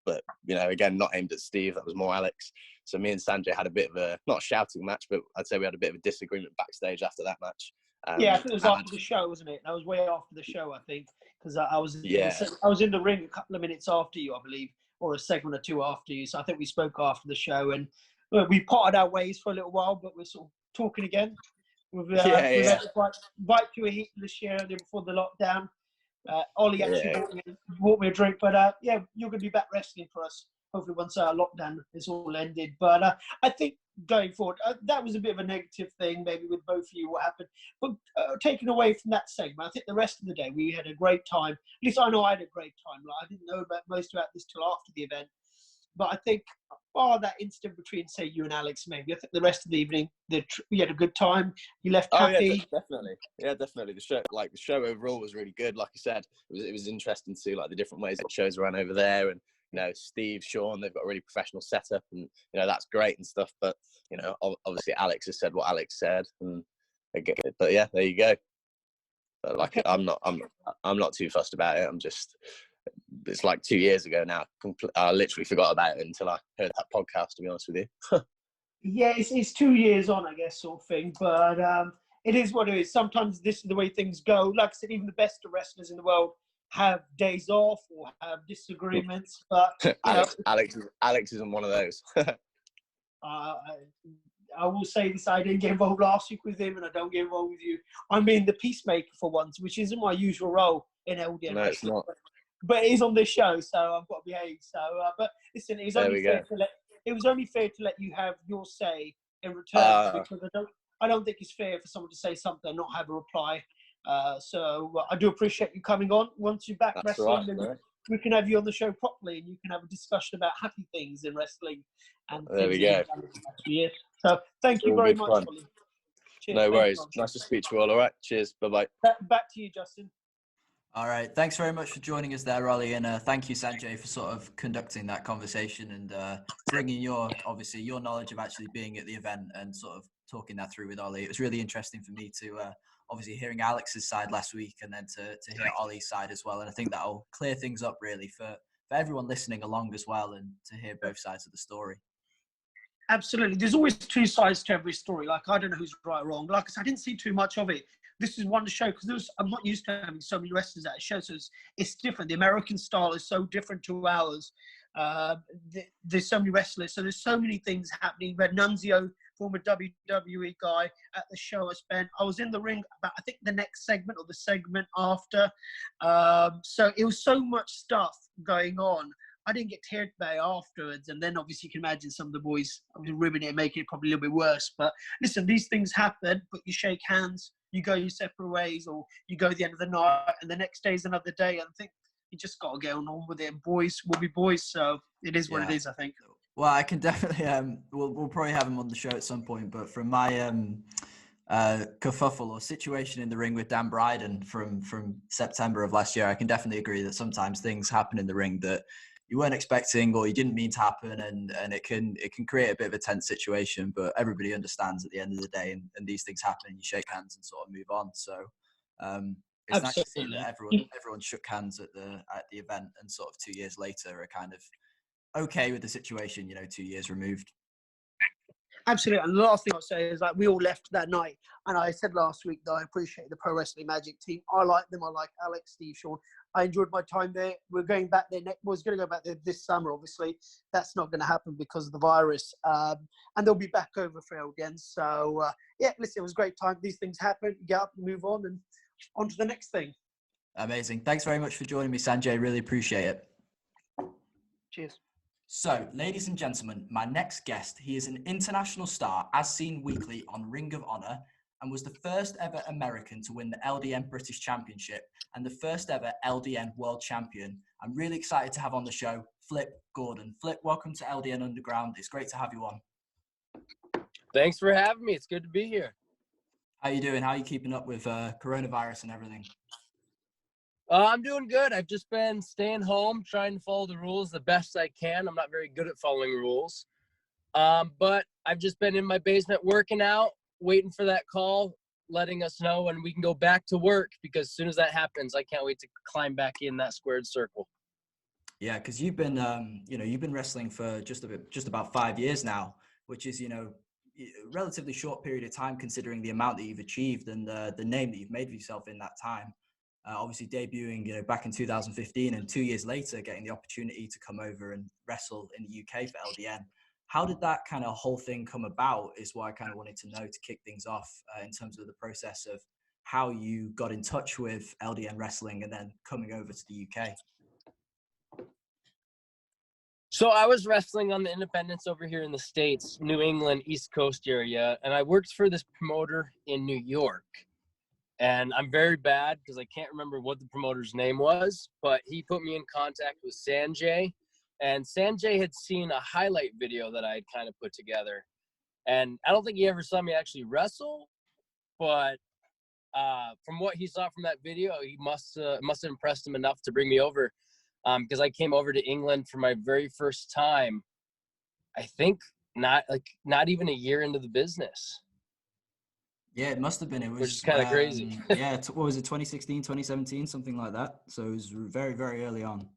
but again, not aimed at Steve. That was more Alex. So me and Sanjay had a bit of a, not a shouting match, but I'd say we had a bit of a disagreement backstage after that match. Yeah, I think it was after the show, wasn't it? That was way after the show, I think, because I was in the ring a couple of minutes after you, I believe, or a segment or two after you. So I think we spoke after the show, and we parted our ways for a little while, but we're sort of talking again. We've right to a heat this year before the lockdown. Olly actually bought me a drink, but you're going to be back wrestling for us, hopefully once our lockdown is all ended. But I think going forward, that was a bit of a negative thing, maybe with both of you, what happened. But taken away from that segment, I think the rest of the day we had a great time. At least I know I had a great time. Like, I didn't know most about this till after the event. But I think, that incident between, say, you and Alex, maybe, I think the rest of the evening, we had a good time. You left happy. Yeah, definitely. The show overall was really good. Like I said, it was interesting to see like the different ways that shows ran over there, and Steve, Sean, they've got a really professional setup, and that's great and stuff. But obviously Alex has said what Alex said, and but yeah, there you go. But like, I'm not too fussed about it. It's like 2 years ago now. I literally forgot about it until I heard that podcast, to be honest with you. Yeah, it's 2 years on, I guess, sort of thing. But it is what it is. Sometimes this is the way things go. Like I said, even the best of wrestlers in the world have days off or have disagreements. But Alex isn't one of those. I will say this: I didn't get involved last week with him, and I don't get involved with you. I'm being the peacemaker for once, which isn't my usual role in LDN. No, it's not. But it is on this show, so I've got to behave. So, but listen, it was only fair to let you have your say in return, because I don't think it's fair for someone to say something and not have a reply. So I do appreciate you coming on. Once you're back wrestling, then we can have you on the show properly, and you can have a discussion about happy things in wrestling. And there we go. So thank you All very good much, fun. Olly. Cheers. No Thank worries. you. Nice to speak to you all. All right. Cheers. Bye-bye. Back to you, Justin. All right. Thanks very much for joining us there, Olly. And thank you, Sanjay, for sort of conducting that conversation and bringing your knowledge of actually being at the event and sort of talking that through with Olly. It was really interesting for me to obviously hearing Alex's side last week and then to hear Olly's side as well. And I think that'll clear things up really for everyone listening along as well and to hear both sides of the story. Absolutely. There's always two sides to every story. Like, I don't know who's right or wrong. Like I said, I didn't see too much of it. This is one show because I'm not used to having so many wrestlers at a show, so it's different. The American style is so different to ours. There's so many wrestlers, so there's so many things happening. We had Nunzio, former WWE guy, at the show. I was in the ring about, I think, the next segment or the segment after. So it was so much stuff going on. I didn't get teared by afterwards, and then obviously you can imagine some of the boys ribbing it, making it probably a little bit worse. But listen, these things happen, but you shake hands, you go your separate ways, or you go at the end of the night, and the next day is another day. And I think you just got to get on with it. And boys will be boys, so it is what it is, I think. Well, I can definitely, we'll probably have him on the show at some point, but from my kerfuffle or situation in the ring with Dan Bryden from September of last year, I can definitely agree that sometimes things happen in the ring that you weren't expecting or you didn't mean to happen, and it can create a bit of a tense situation, but everybody understands at the end of the day, and these things happen and you shake hands and sort of move on. So it's nice to see that everyone shook hands at the event and sort of 2 years later are kind of okay with the situation, 2 years removed. Absolutely. And the last thing I'll say is, like, we all left that night. And I said last week that I appreciate the Pro Wrestling Magic team. I like them. I like Alex, Steve, Sean. I enjoyed my time there. We're going back there. Was going to go back there this summer, obviously. That's not going to happen because of the virus. And they'll be back over for LDN. So, listen, it was a great time. These things happen. You get up and move on and on to the next thing. Amazing. Thanks very much for joining me, Sanjay. Really appreciate it. Cheers. So, ladies and gentlemen, my next guest, he is an international star as seen weekly on Ring of Honor and was the first ever American to win the LDN British Championship and the first ever LDN World Champion. I'm really excited to have on the show Flip Gordon. Flip, welcome to LDN Underground. It's great to have you on. Thanks for having me. It's good to be here. How are you doing? How are you keeping up with coronavirus and everything? I'm doing good. I've just been staying home, trying to follow the rules the best I can. I'm not very good at following rules. But I've just been in my basement working out, waiting for that call, letting us know when we can go back to work, because as soon as that happens, I can't wait to climb back in that squared circle. Yeah, because you've been, you've been wrestling for just about 5 years now, which is, a relatively short period of time considering the amount that you've achieved and the name that you've made for yourself in that time. Obviously debuting, back in 2015 and 2 years later, getting the opportunity to come over and wrestle in the UK for LDN. How did that kind of whole thing come about is what I kind of wanted to know to kick things off in terms of the process of how you got in touch with LDN wrestling and then coming over to the UK. So I was wrestling on the independents over here in the States, New England, East Coast area, and I worked for this promoter in New York. And I'm very bad because I can't remember what the promoter's name was, but he put me in contact with Sanjay. And Sanjay had seen a highlight video that I had kind of put together. And I don't think he ever saw me actually wrestle, but from what he saw from that video, he must have impressed him enough to bring me over. Because I came over to England for my very first time, I think not even a year into the business. Yeah, it must have been. It was, which is kind of crazy. Yeah, what was it, 2016, 2017, something like that? So it was very, very early on.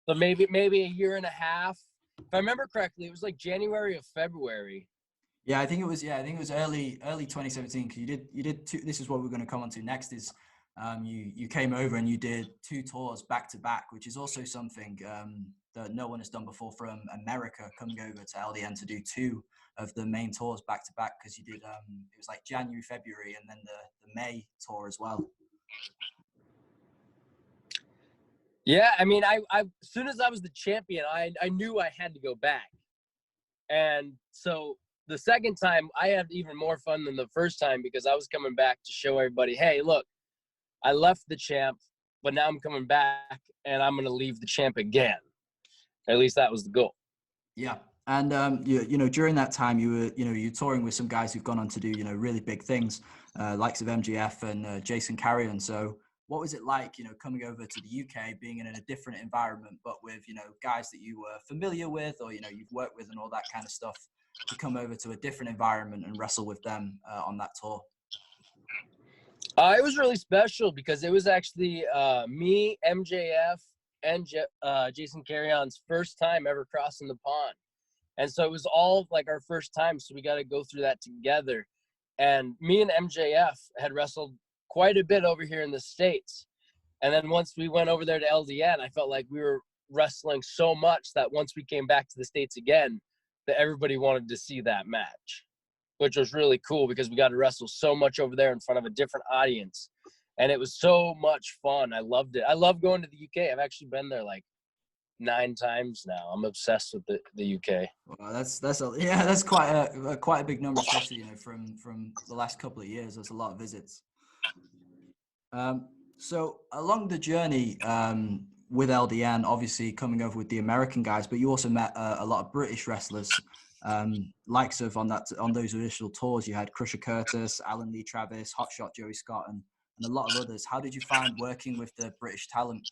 So maybe a year and a half. If I remember correctly, it was like January or February. Yeah, I think it was early 2017 because you did two. This is what we're going to come on to next is you came over and you did 2 tours back to back, which is also something that no one has done before from America, coming over to LDN to do 2 of the main tours back to back, because you did it was like January, February, and then the May tour as well. Yeah, I mean, I as soon as I was the champion, I knew I had to go back. And so the second time I had even more fun than the first time, because I was coming back to show everybody, hey, look, I left the champ, but now I'm coming back and I'm going to leave the champ again. At least that was the goal. Yeah. And you know, during that time, you're touring with some guys who've gone on to do really big things, likes of MJF and Jason Carrion. So, what was it like, coming over to the UK, being in a different environment, but with guys that you were familiar with, or you've worked with, and all that kind of stuff, to come over to a different environment and wrestle with them on that tour? It was really special because it was actually me, MJF, and Jason Carrion's first time ever crossing the pond. And so it was all like our first time. So we got to go through that together. And me and MJF had wrestled quite a bit over here in the States. And then once we went over there to LDN, I felt like we were wrestling so much that once we came back to the States again, that everybody wanted to see that match, which was really cool because we got to wrestle so much over there in front of a different audience. And it was so much fun. I loved it. I love going to the UK. I've actually been there like 9 times now. I'm obsessed with the UK. Well, that's quite a big number, especially from the last couple of years. There's a lot of visits. So along the journey with LDN, obviously coming over with the American guys, but you also met a lot of British wrestlers, likes of on those initial tours. You had Crusher Curtis, Alan Lee Travis, Hotshot Joey Scott, and a lot of others. How did you find working with the British talent?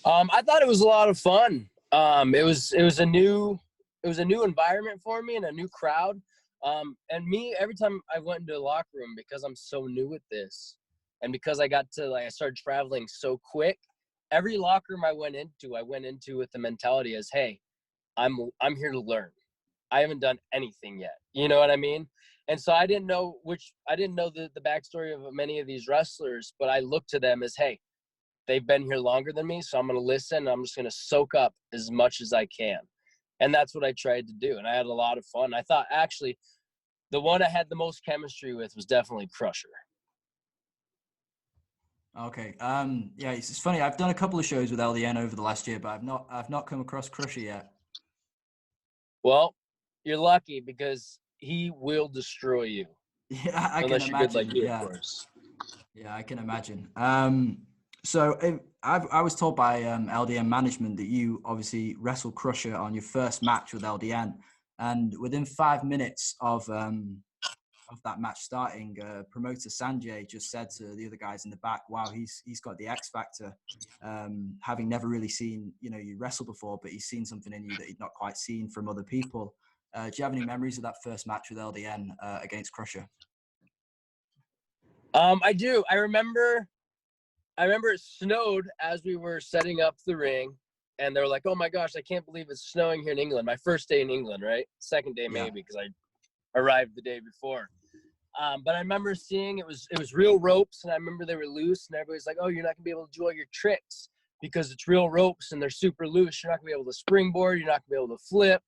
I thought it was a lot of fun. It was a new environment for me and a new crowd. And me, every time I went into the locker room, because I'm so new at this, and because I started traveling so quick, every locker room I went into with the mentality as, hey, I'm here to learn. I haven't done anything yet. You know what I mean? And so I didn't know the backstory of many of these wrestlers, but I looked to them as, hey, they've been here longer than me, so I'm going to listen. And I'm just going to soak up as much as I can. And that's what I tried to do. And I had a lot of fun. I thought actually the one I had the most chemistry with was definitely Crusher. Okay. Yeah, it's funny. I've done a couple of shows with LDN over the last year, but I've not come across Crusher yet. Well, you're lucky because he will destroy you. Yeah, I unless can you're imagine. good like you, yeah. of course. Yeah, I can imagine. So I was told by LDN management that you obviously wrestled Crusher on your first match with LDN, and within 5 minutes of that match starting, promoter Sanjay just said to the other guys in the back, "Wow, he's got the X factor." Having never really seen you wrestle before, but he's seen something in you that he'd not quite seen from other people. Do you have any memories of that first match with LDN against Crusher? I do. I remember it snowed as we were setting up the ring, and they were like, "Oh my gosh, I can't believe it's snowing here in England." My first day in England, right? Second day maybe, because I arrived the day before. But I remember seeing it was real ropes, and I remember they were loose, and everybody's like, "Oh, you're not gonna be able to do all your tricks because it's real ropes and they're super loose. You're not gonna be able to springboard. You're not gonna be able to flip.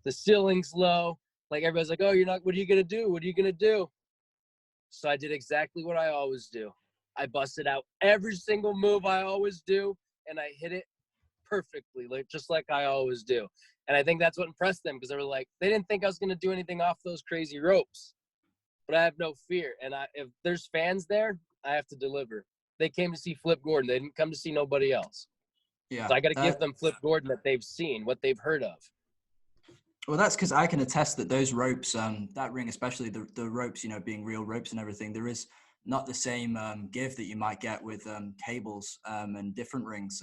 The ceiling's low." Like everybody's like, "Oh, you're not. What are you gonna do? What are you gonna do?" So I did exactly what I always do. I busted out every single move I always do, and I hit it perfectly, just like I always do. And I think that's what impressed them, because they didn't think I was going to do anything off those crazy ropes. But I have no fear. And if there's fans there, I have to deliver. They came to see Flip Gordon. They didn't come to see nobody else. Yeah. So I got to give them Flip Gordon that they've seen, what they've heard of. Well, that's because I can attest that those ropes, that ring, especially the ropes, being real ropes and everything, there is not the same give that you might get with cables and different rings.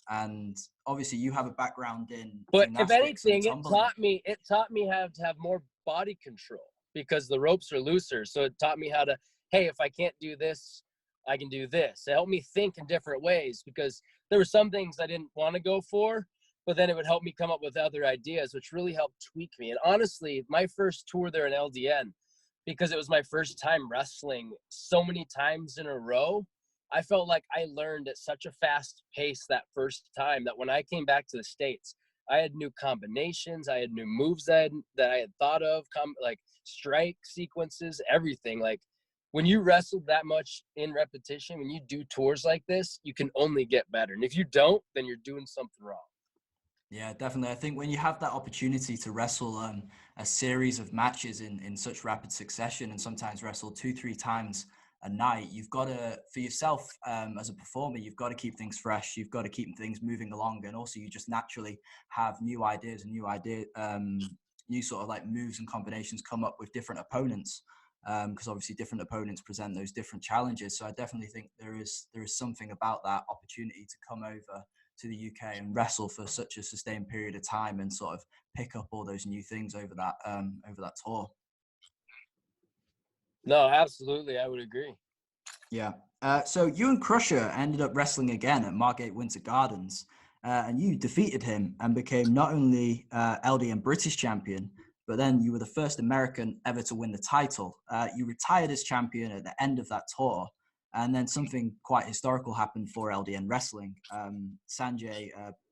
And obviously you have a background in But if anything, it taught me how to have more body control, because the ropes are looser. So it taught me how to, hey, if I can't do this, I can do this. It helped me think in different ways, because there were some things I didn't want to go for, but then it would help me come up with other ideas, which really helped tweak me. And honestly, my first tour there in LDN, because it was my first time wrestling so many times in a row, I felt like I learned at such a fast pace that first time that when I came back to the States, I had new combinations, I had new moves that I had thought of, like strike sequences, everything. Like when you wrestle that much in repetition, when you do tours like this, you can only get better. And if you don't, then you're doing something wrong. Yeah, definitely. I think when you have that opportunity to wrestle a series of matches in such rapid succession, and sometimes wrestle 2-3 times a night, you've got to, for yourself as a performer, you've got to keep things fresh. You've got to keep things moving along. And also you just naturally have new ideas and new sort of like moves and combinations come up with different opponents. Because obviously different opponents present those different challenges. So I definitely think there is something about that opportunity to come over to the UK and wrestle for such a sustained period of time and sort of pick up all those new things over that tour. No, absolutely, I would agree. Yeah. So you and Crusher ended up wrestling again at Margate Winter Gardens, and you defeated him and became not only LDN British champion, but then you were the first American ever to win the title. You retired as champion at the end of that tour, and then something quite historical happened for LDN wrestling. Sanjay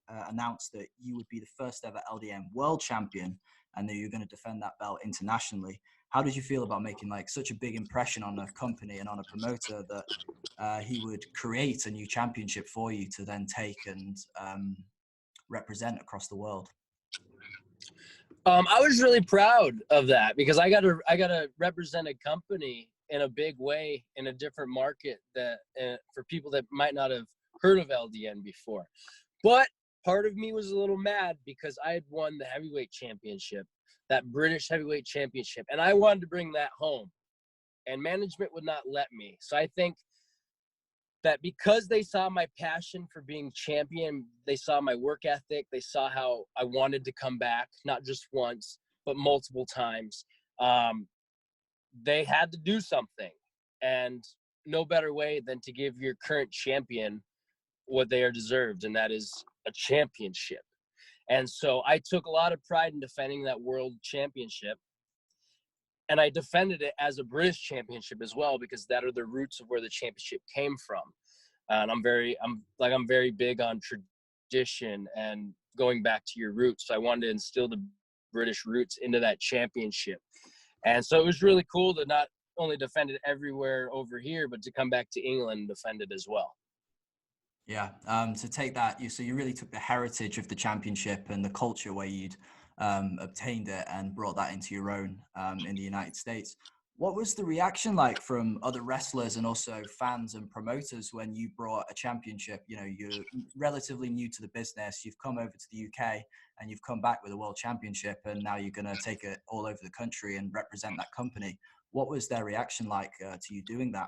announced that you would be the first ever LDN World Champion, and that you're going to defend that belt internationally. How did you feel about making like such a big impression on a company and on a promoter that he would create a new championship for you to then take and represent across the world? I was really proud of that because I got to represent a company in a big way in a different market that for people that might not have heard of LDN before. But part of me was a little mad because I had won the heavyweight championship, that British heavyweight championship, and I wanted to bring that home, and management would not let me. So I think that because they saw my passion for being champion, they saw my work ethic, they saw how I wanted to come back, not just once, but multiple times. They had to do something, and no better way than to give your current champion what they are deserved, and that is a championship. And so I took a lot of pride in defending that world championship, and I defended it as a British championship as well, because that are the roots of where the championship came from. And I'm very big on tradition and going back to your roots. So I wanted to instill the British roots into that championship. And so it was really cool to not only defend it everywhere over here, but to come back to England and defend it as well. Yeah, to take that, so you really took the heritage of the championship and the culture where you'd obtained it and brought that into your own in the United States. What was the reaction like from other wrestlers and also fans and promoters when you brought a championship? You know, you're relatively new to the business. You've come over to the UK and you've come back with a world championship, and now you're going to take it all over the country and represent that company. What was their reaction like to you doing that?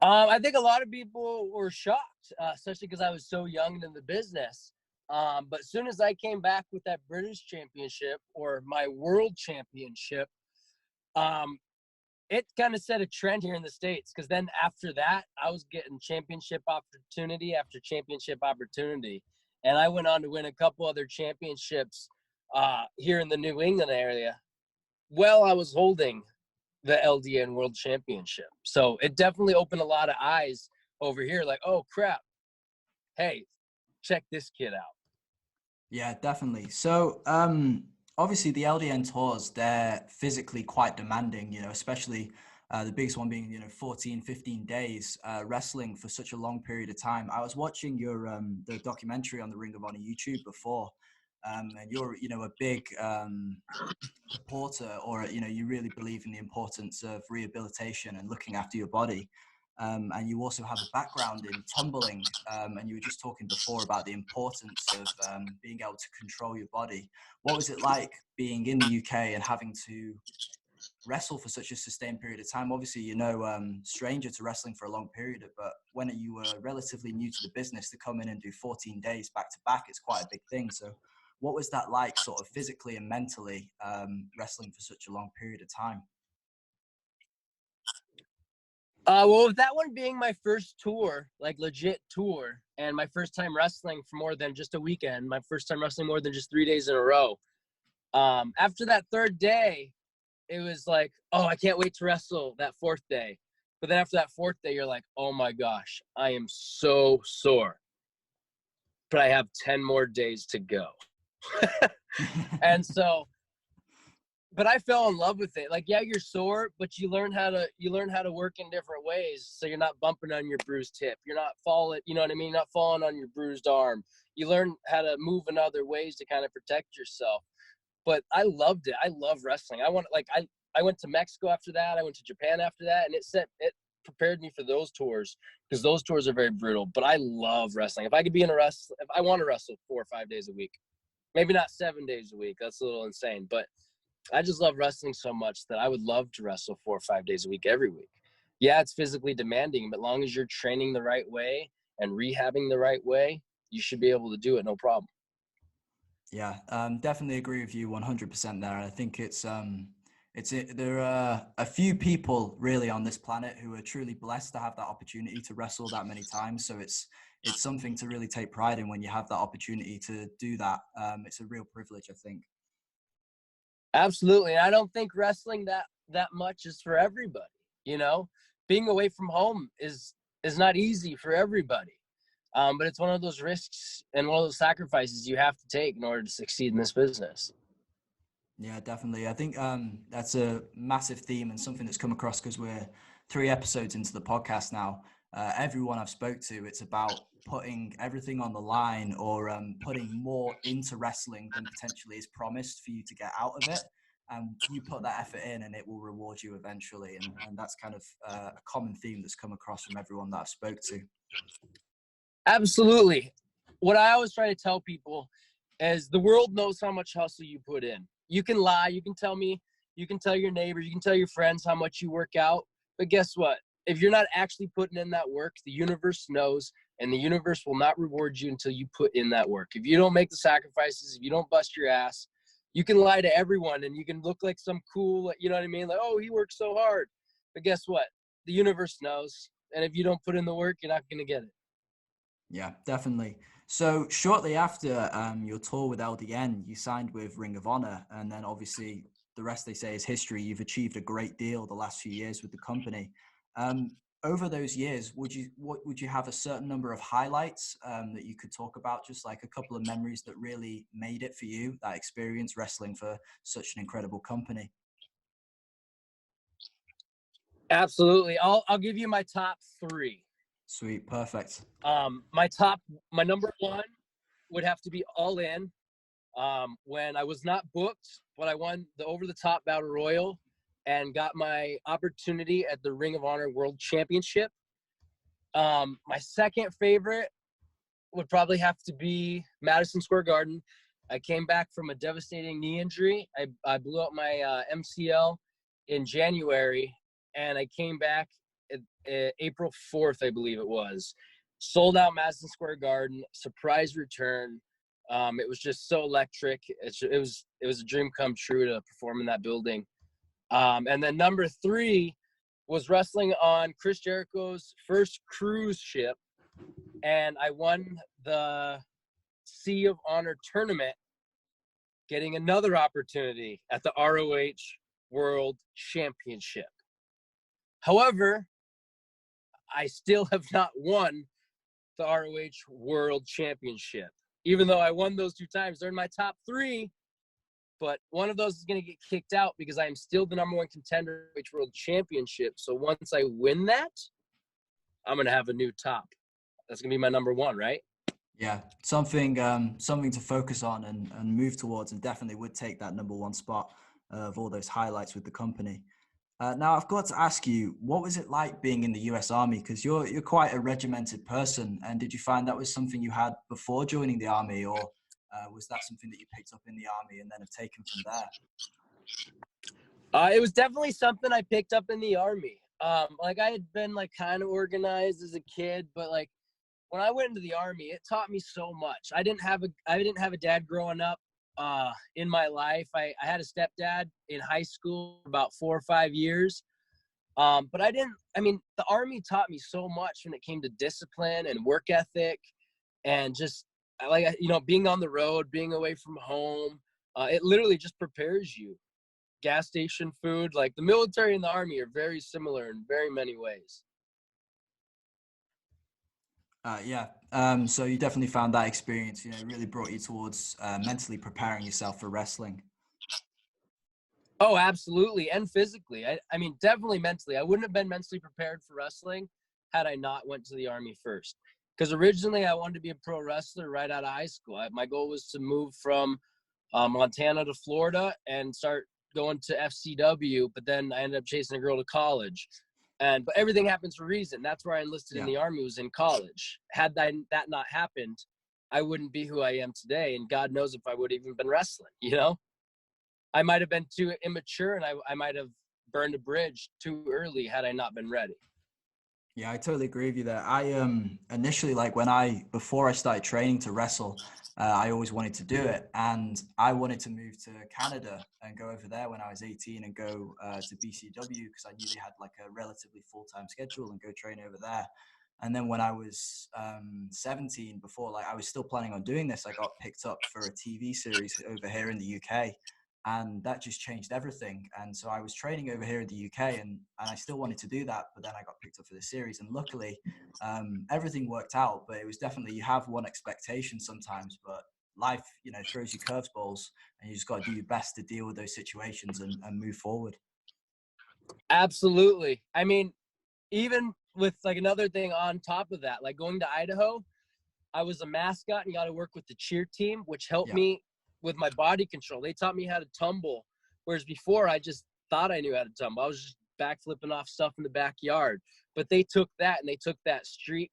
I think a lot of people were shocked, especially because I was so young in the business. But as soon as I came back with that British championship or my world championship, it kind of set a trend here in the States. Because then after that, I was getting championship opportunity after championship opportunity. And I went on to win a couple other championships here in the New England area while I was holding the LDN World Championship. So it definitely opened a lot of eyes over here, like, oh crap, hey, check this kid out. Yeah, definitely. So obviously the LDN tours, they're physically quite demanding, you know, especially the biggest one being, 14, 15 days wrestling for such a long period of time. I was watching your the documentary on the Ring of Honor YouTube before, and you're, a big supporter, or, you really believe in the importance of rehabilitation and looking after your body. And you also have a background in tumbling, and you were just talking before about the importance of being able to control your body. What was it like being in the UK and having to wrestle for such a sustained period of time? Obviously, stranger to wrestling for a long period, but when you were relatively new to the business, to come in and do 14 days back to back, it's quite a big thing. So what was that like, sort of physically and mentally, wrestling for such a long period of time? Well, with that one being my first tour, like legit tour, and my first time wrestling for more than just a weekend, my first time wrestling more than just 3 days in a row. After that third day, it was like, oh, I can't wait to wrestle that fourth day. But then after that fourth day, you're like, oh my gosh, I am so sore. But I have 10 more days to go. And so, but I fell in love with it. Like, yeah, you're sore, but you learn how to work in different ways. So you're not bumping on your bruised hip. You're not falling, you know what I mean? You're not falling on your bruised arm. You learn how to move in other ways to kind of protect yourself. But I loved it. I love wrestling. I went to Mexico after that. I went to Japan after that, and it prepared me for those tours, because those tours are very brutal. But I love wrestling. If I could be in a wrestle, if I want to wrestle 4 or 5 days a week, maybe not 7 days a week, that's a little insane, but I just love wrestling so much that I would love to wrestle 4 or 5 days a week every week. Yeah, it's physically demanding, but as long as you're training the right way and rehabbing the right way, you should be able to do it, no problem. Yeah, definitely agree with you 100% there. I think there are a few people really on this planet who are truly blessed to have that opportunity to wrestle that many times. So it's something to really take pride in when you have that opportunity to do that. It's a real privilege, I think. Absolutely. And I don't think wrestling that much is for everybody. You know, being away from home is not easy for everybody. But it's one of those risks and one of those sacrifices you have to take in order to succeed in this business. Yeah, definitely. I think that's a massive theme and something that's come across because we're 3 episodes into the podcast now. Everyone I've spoke to, it's about putting everything on the line or putting more into wrestling than potentially is promised for you to get out of it. And you put that effort in and it will reward you eventually. And that's kind of a common theme that's come across from everyone that I've spoke to. Absolutely. What I always try to tell people is the world knows how much hustle you put in. You can lie, you can tell me, you can tell your neighbors, you can tell your friends how much you work out. But guess what? If you're not actually putting in that work, the universe knows, and the universe will not reward you until you put in that work. If you don't make the sacrifices, if you don't bust your ass, you can lie to everyone and you can look like some cool, you know what I mean? Like, oh, he works so hard. But guess what? The universe knows. And if you don't put in the work, you're not going to get it. Yeah, definitely. So shortly after your tour with LDN, you signed with Ring of Honor. And then obviously the rest they say is history. You've achieved a great deal the last few years with the company. Over those years, would you have a certain number of highlights that you could talk about, just like a couple of memories that really made it for you, that experience wrestling for such an incredible company? Absolutely. I'll give you my top 3. Sweet. Perfect. My number 1 would have to be All In. When I was not booked, but I won the over-the-top Battle Royal and got my opportunity at the Ring of Honor World Championship. My second favorite would probably have to be Madison Square Garden. I came back from a devastating knee injury. I blew up my MCL in January, and I came back April 4th, I believe it was. Sold out Madison Square Garden, surprise return. It was just so electric. It was a dream come true to perform in that building. And then number 3 was wrestling on Chris Jericho's first cruise ship, and I won the Sea of Honor tournament, getting another opportunity at the ROH World Championship. However, I still have not won the ROH World Championship. Even though I won those 2 times, they're in my top 3, but one of those is going to get kicked out because I am still the number 1 contender for ROH World Championship. So once I win that, I'm going to have a new top. That's going to be my number 1, right? Yeah, something to focus on and move towards, and definitely would take that number 1 spot of all those highlights with the company. Now, I've got to ask you, what was it like being in the US Army? Because you're quite a regimented person, and did you find that was something you had before joining the Army, or was that something that you picked up in the Army and then have taken from there? It was definitely something I picked up in the Army. Like I had been like kind of organized as a kid, but like when I went into the Army, it taught me so much. I didn't have a dad growing up in my life. I had a stepdad in high school for about 4 or 5 years. But the Army taught me so much when it came to discipline and work ethic and just being on the road, being away from home. It literally just prepares you. Gas station food, like the military and the Army are very similar in very many ways. So you definitely found that experience, really brought you towards mentally preparing yourself for wrestling. Oh, absolutely. And physically. I mean, definitely mentally. I wouldn't have been mentally prepared for wrestling had I not went to the Army first. Because originally I wanted to be a pro wrestler right out of high school. My goal was to move from Montana to Florida and start going to FCW, but then I ended up chasing a girl to college. But everything happens for a reason. That's where I enlisted in the Army, was in college. Had that not happened, I wouldn't be who I am today. And God knows if I would have even been wrestling, you know? I might have been too immature, and I might have burned a bridge too early had I not been ready. Yeah, I totally agree with you there. I initially, like before I started training to wrestle, I always wanted to do it, and I wanted to move to Canada and go over there when I was 18 and go to BCW, because I knew they had like a relatively full-time schedule, and go train over there. And then when I was 17, before like I was still planning on doing this, I got picked up for a TV series over here in the UK. And that just changed everything. And so I was training over here in the UK, and I still wanted to do that, but then I got picked up for the series. And luckily, everything worked out. But it was definitely, you have one expectation sometimes, but life, you know, throws you curveballs, and you just got to do your best to deal with those situations and move forward. Absolutely. I mean, even with like another thing on top of that, like going to Idaho, I was a mascot and got to work with the cheer team, which helped me with my body control. They taught me how to tumble, whereas before I just thought I knew how to tumble. I was just backflipping off stuff in the backyard. But they took that, and they took that street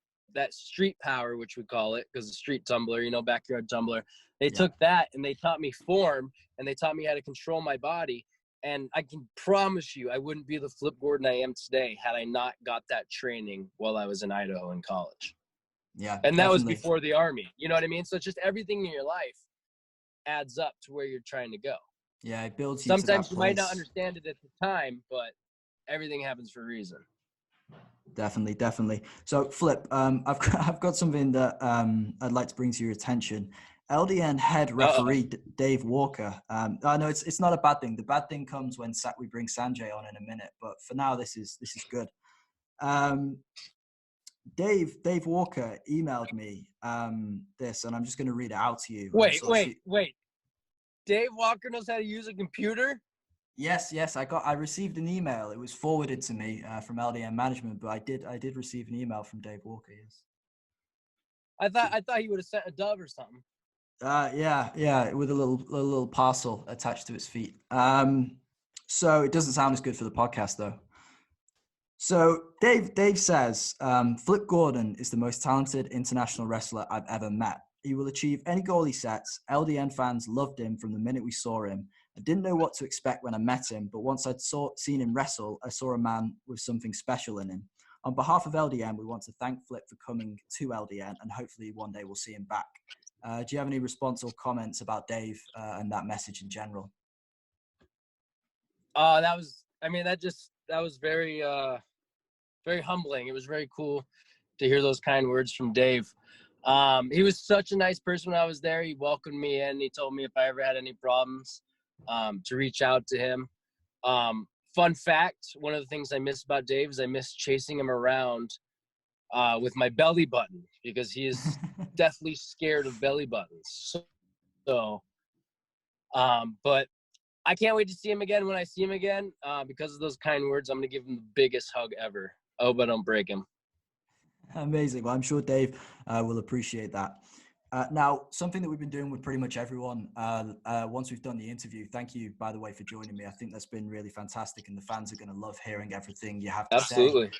power, which we call it, because the street tumbler, you know, backyard tumbler. They took that, and they taught me form, and they taught me how to control my body. And I can promise you, I wouldn't be the Flip Gordon I am today had I not got that training while I was in Idaho in college. Yeah, and that definitely. was before the Army. You know what I mean? So it's just everything in your life adds up to where you're trying to go. Yeah, it builds you. Sometimes you might not understand it at the time, but everything happens for a reason. Definitely. So, Flip, I've got something that I'd like to bring to your attention. LDN head referee Dave Walker. I know it's not a bad thing. The bad thing comes when we bring Sanjay on in a minute. But for now, this is good. Dave Walker emailed me this, and I'm just going to read it out to you. Wait. Dave Walker knows how to use a computer? Yes. I received an email. It was forwarded to me from LDN management, but I did receive an email from Dave Walker. Yes. I thought he would have sent a dove or something. Yeah, with a little parcel attached to its feet. So it doesn't sound as good for the podcast though. So Dave says, Flip Gordon is the most talented international wrestler I've ever met. He will achieve any goal he sets. LDN fans loved him from the minute we saw him. I didn't know what to expect when I met him, but once I'd seen him wrestle, I saw a man with something special in him. On behalf of LDN, we want to thank Flip for coming to LDN, and hopefully one day we'll see him back. Do you have any response or comments about Dave and that message in general? That was very, very humbling. It was very cool to hear those kind words from Dave. He was such a nice person when I was there. He welcomed me in. He told me if I ever had any problems, to reach out to him. Fun fact, one of the things I miss about Dave is I miss chasing him around with my belly button, because he is deathly scared of belly buttons. So, but I can't wait to see him again when I see him again. Because of those kind words, I'm going to give him the biggest hug ever. I hope I don't break him. Amazing. Well, I'm sure Dave will appreciate that. Now, something that we've been doing with pretty much everyone once we've done the interview, thank you, by the way, for joining me. I think that's been really fantastic, and the fans are going to love hearing everything you have to Absolutely. say.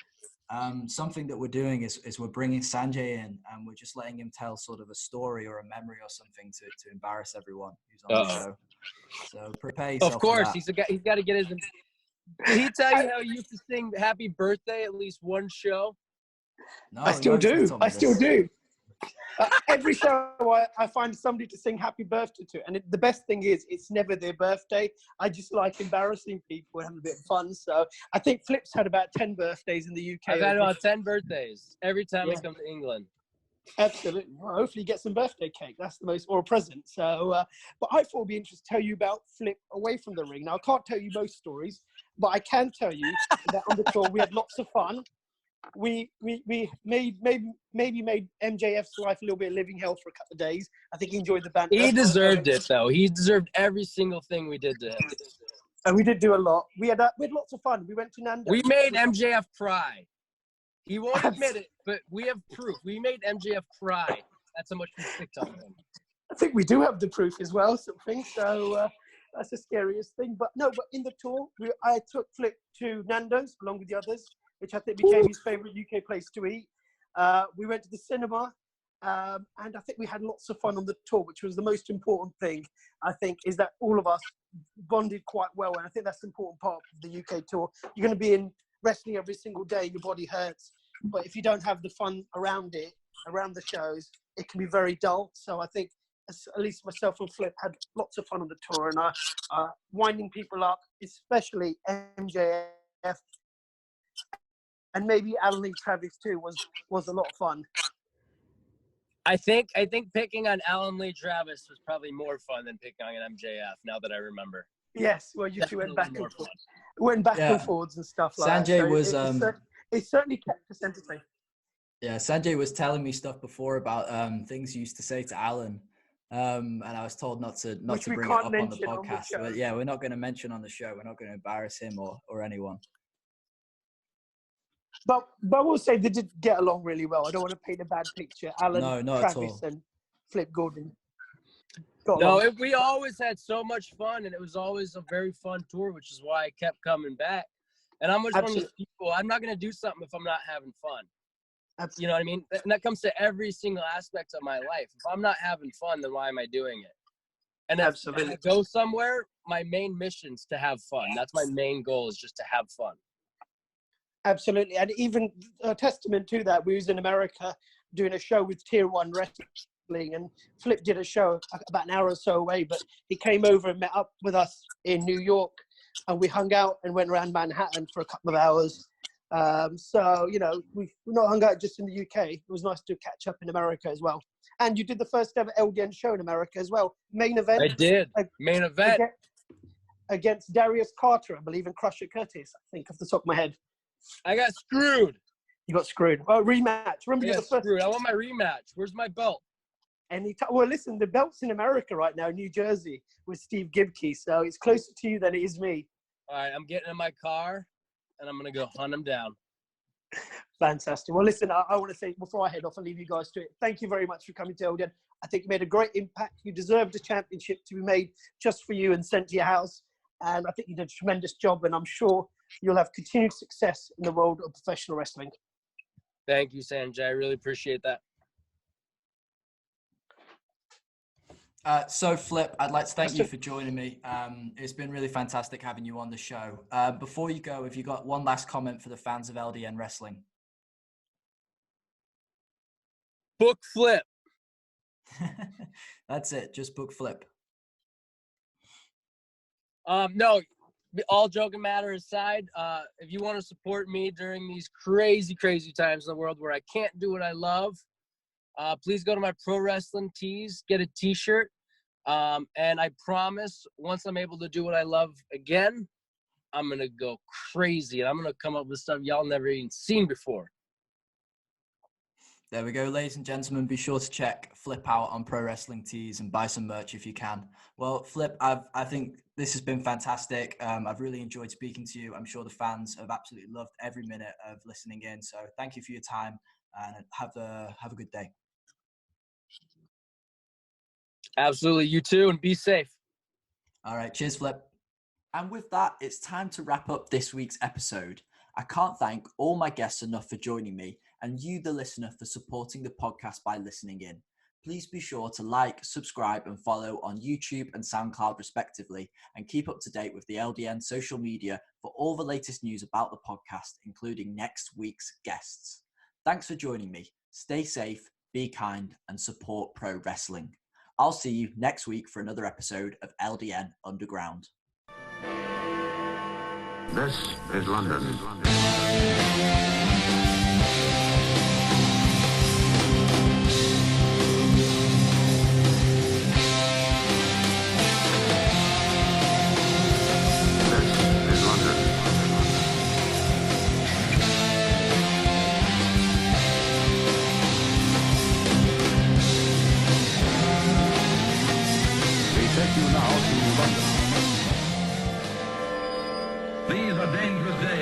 Something that we're doing is we're bringing Sanjay in, and we're just letting him tell sort of a story or a memory or something to embarrass everyone who's on the show. So prepare yourself. Of course, for that. he's got to get his. Did he tell you how he used to sing "Happy Birthday" at least one show? No, I still do. Every show I find somebody to sing happy birthday to. And the best thing is, it's never their birthday. I just like embarrassing people and having a bit of fun. So I think Flip's had about 10 birthdays in the UK. I've had about 10 birthdays every time I come to England. Absolutely. Well, hopefully you get some birthday cake. That's the most, or a present. So, but I thought it'd be interesting to tell you about Flip away from the ring. Now, I can't tell you most stories, but I can tell you that on the tour we had lots of fun. We made MJF's life a little bit of living hell for a couple of days. I think he enjoyed the banter. He deserved it, though. He deserved every single thing we did to him. And we did do a lot. We had lots of fun. We went to Nando's. We made MJF cry. He won't admit it, but we have proof. We made MJF cry. That's how much we picked on him. I think we do have the proof as well, something. So, That's the scariest thing. But no, but in the tour, I took Flip to Nando's along with the others, which I think became his favorite UK place to eat. We went to the cinema, and I think we had lots of fun on the tour, which was the most important thing, I think, is that all of us bonded quite well. And I think that's the important part of the UK tour. You're going to be in wrestling every single day, your body hurts. But if you don't have the fun around it, around the shows, it can be very dull. So I think at least myself and Flip had lots of fun on the tour, and winding people up, especially MJF, and maybe Alan Travis too, was a lot of fun. I think picking on Alan Lee Travis was probably more fun than picking on MJF. Now that I remember. Yes, well, you two went back and forwards and stuff like Sanjay that. So was it certainly kept us entertained. Yeah, Sanjay was telling me stuff before about things you used to say to Alan, and I was told not to bring it up on the podcast. But yeah, we're not going to mention on the show. We're not going to embarrass him or anyone. But I will say they did get along really well. I don't want to paint a bad picture. Alan, Travis, and Flip Gordon. We always had so much fun, and it was always a very fun tour, which is why I kept coming back. And I'm just one of those people. I'm not going to do something if I'm not having fun. Absolutely. You know what I mean? And that comes to every single aspect of my life. If I'm not having fun, then why am I doing it? And if I go somewhere, my main mission's to have fun. That's my main goal, is just to have fun. Absolutely. And even a testament to that, we was in America doing a show with Tier 1 Wrestling, and Flip did a show about an hour or so away, but he came over and met up with us in New York, and we hung out and went around Manhattan for a couple of hours. So, you know, we've not hung out just in the UK. It was nice to catch up in America as well. And you did the first ever LDN show in America as well. Main event. I did. Main event. Against Darius Carter, I believe, and Crusher Curtis, I think, off the top of my head. I got screwed. You got screwed. Well, rematch. Remember, you're the first. Screwed. I want my rematch. Where's my belt? And well, listen, the belt's in America right now, New Jersey, with Steve Gibkey. So it's closer to you than it is me. All right, I'm getting in my car, and I'm going to go hunt him down. Fantastic. Well, listen, I want to say, before I head off and leave you guys to it, thank you very much for coming to LDN. I think you made a great impact. You deserved a championship to be made just for you and sent to your house. And I think you did a tremendous job, and I'm sure you'll have continued success in the world of professional wrestling. Thank you, Sanjay. I really appreciate that. So, Flip, I'd like to thank you for joining me. It's been really fantastic having you on the show. Before you go, have you got one last comment for the fans of LDN Wrestling? Book Flip. That's it. Just book Flip. No, all joking matter aside, if you want to support me during these crazy, crazy times in the world where I can't do what I love, please go to my Pro Wrestling Tees, get a t-shirt. And I promise, once I'm able to do what I love again, I'm going to go crazy. And I'm going to come up with stuff y'all never even seen before. There we go, ladies and gentlemen. Be sure to check Flip out on Pro Wrestling Tees and buy some merch if you can. Well, Flip, I think this has been fantastic. I've really enjoyed speaking to you. I'm sure the fans have absolutely loved every minute of listening in. So thank you for your time, and have a good day. Absolutely. You too, and be safe. All right. Cheers, Flip. And with that, it's time to wrap up this week's episode. I can't thank all my guests enough for joining me, and you, the listener, for supporting the podcast by listening in. Please be sure to like, subscribe, and follow on YouTube and SoundCloud respectively, and keep up to date with the LDN social media for all the latest news about the podcast, including next week's guests. Thanks for joining me. Stay safe, be kind, and support pro wrestling. I'll see you next week for another episode of LDN Underground. This is London. These are dangerous days.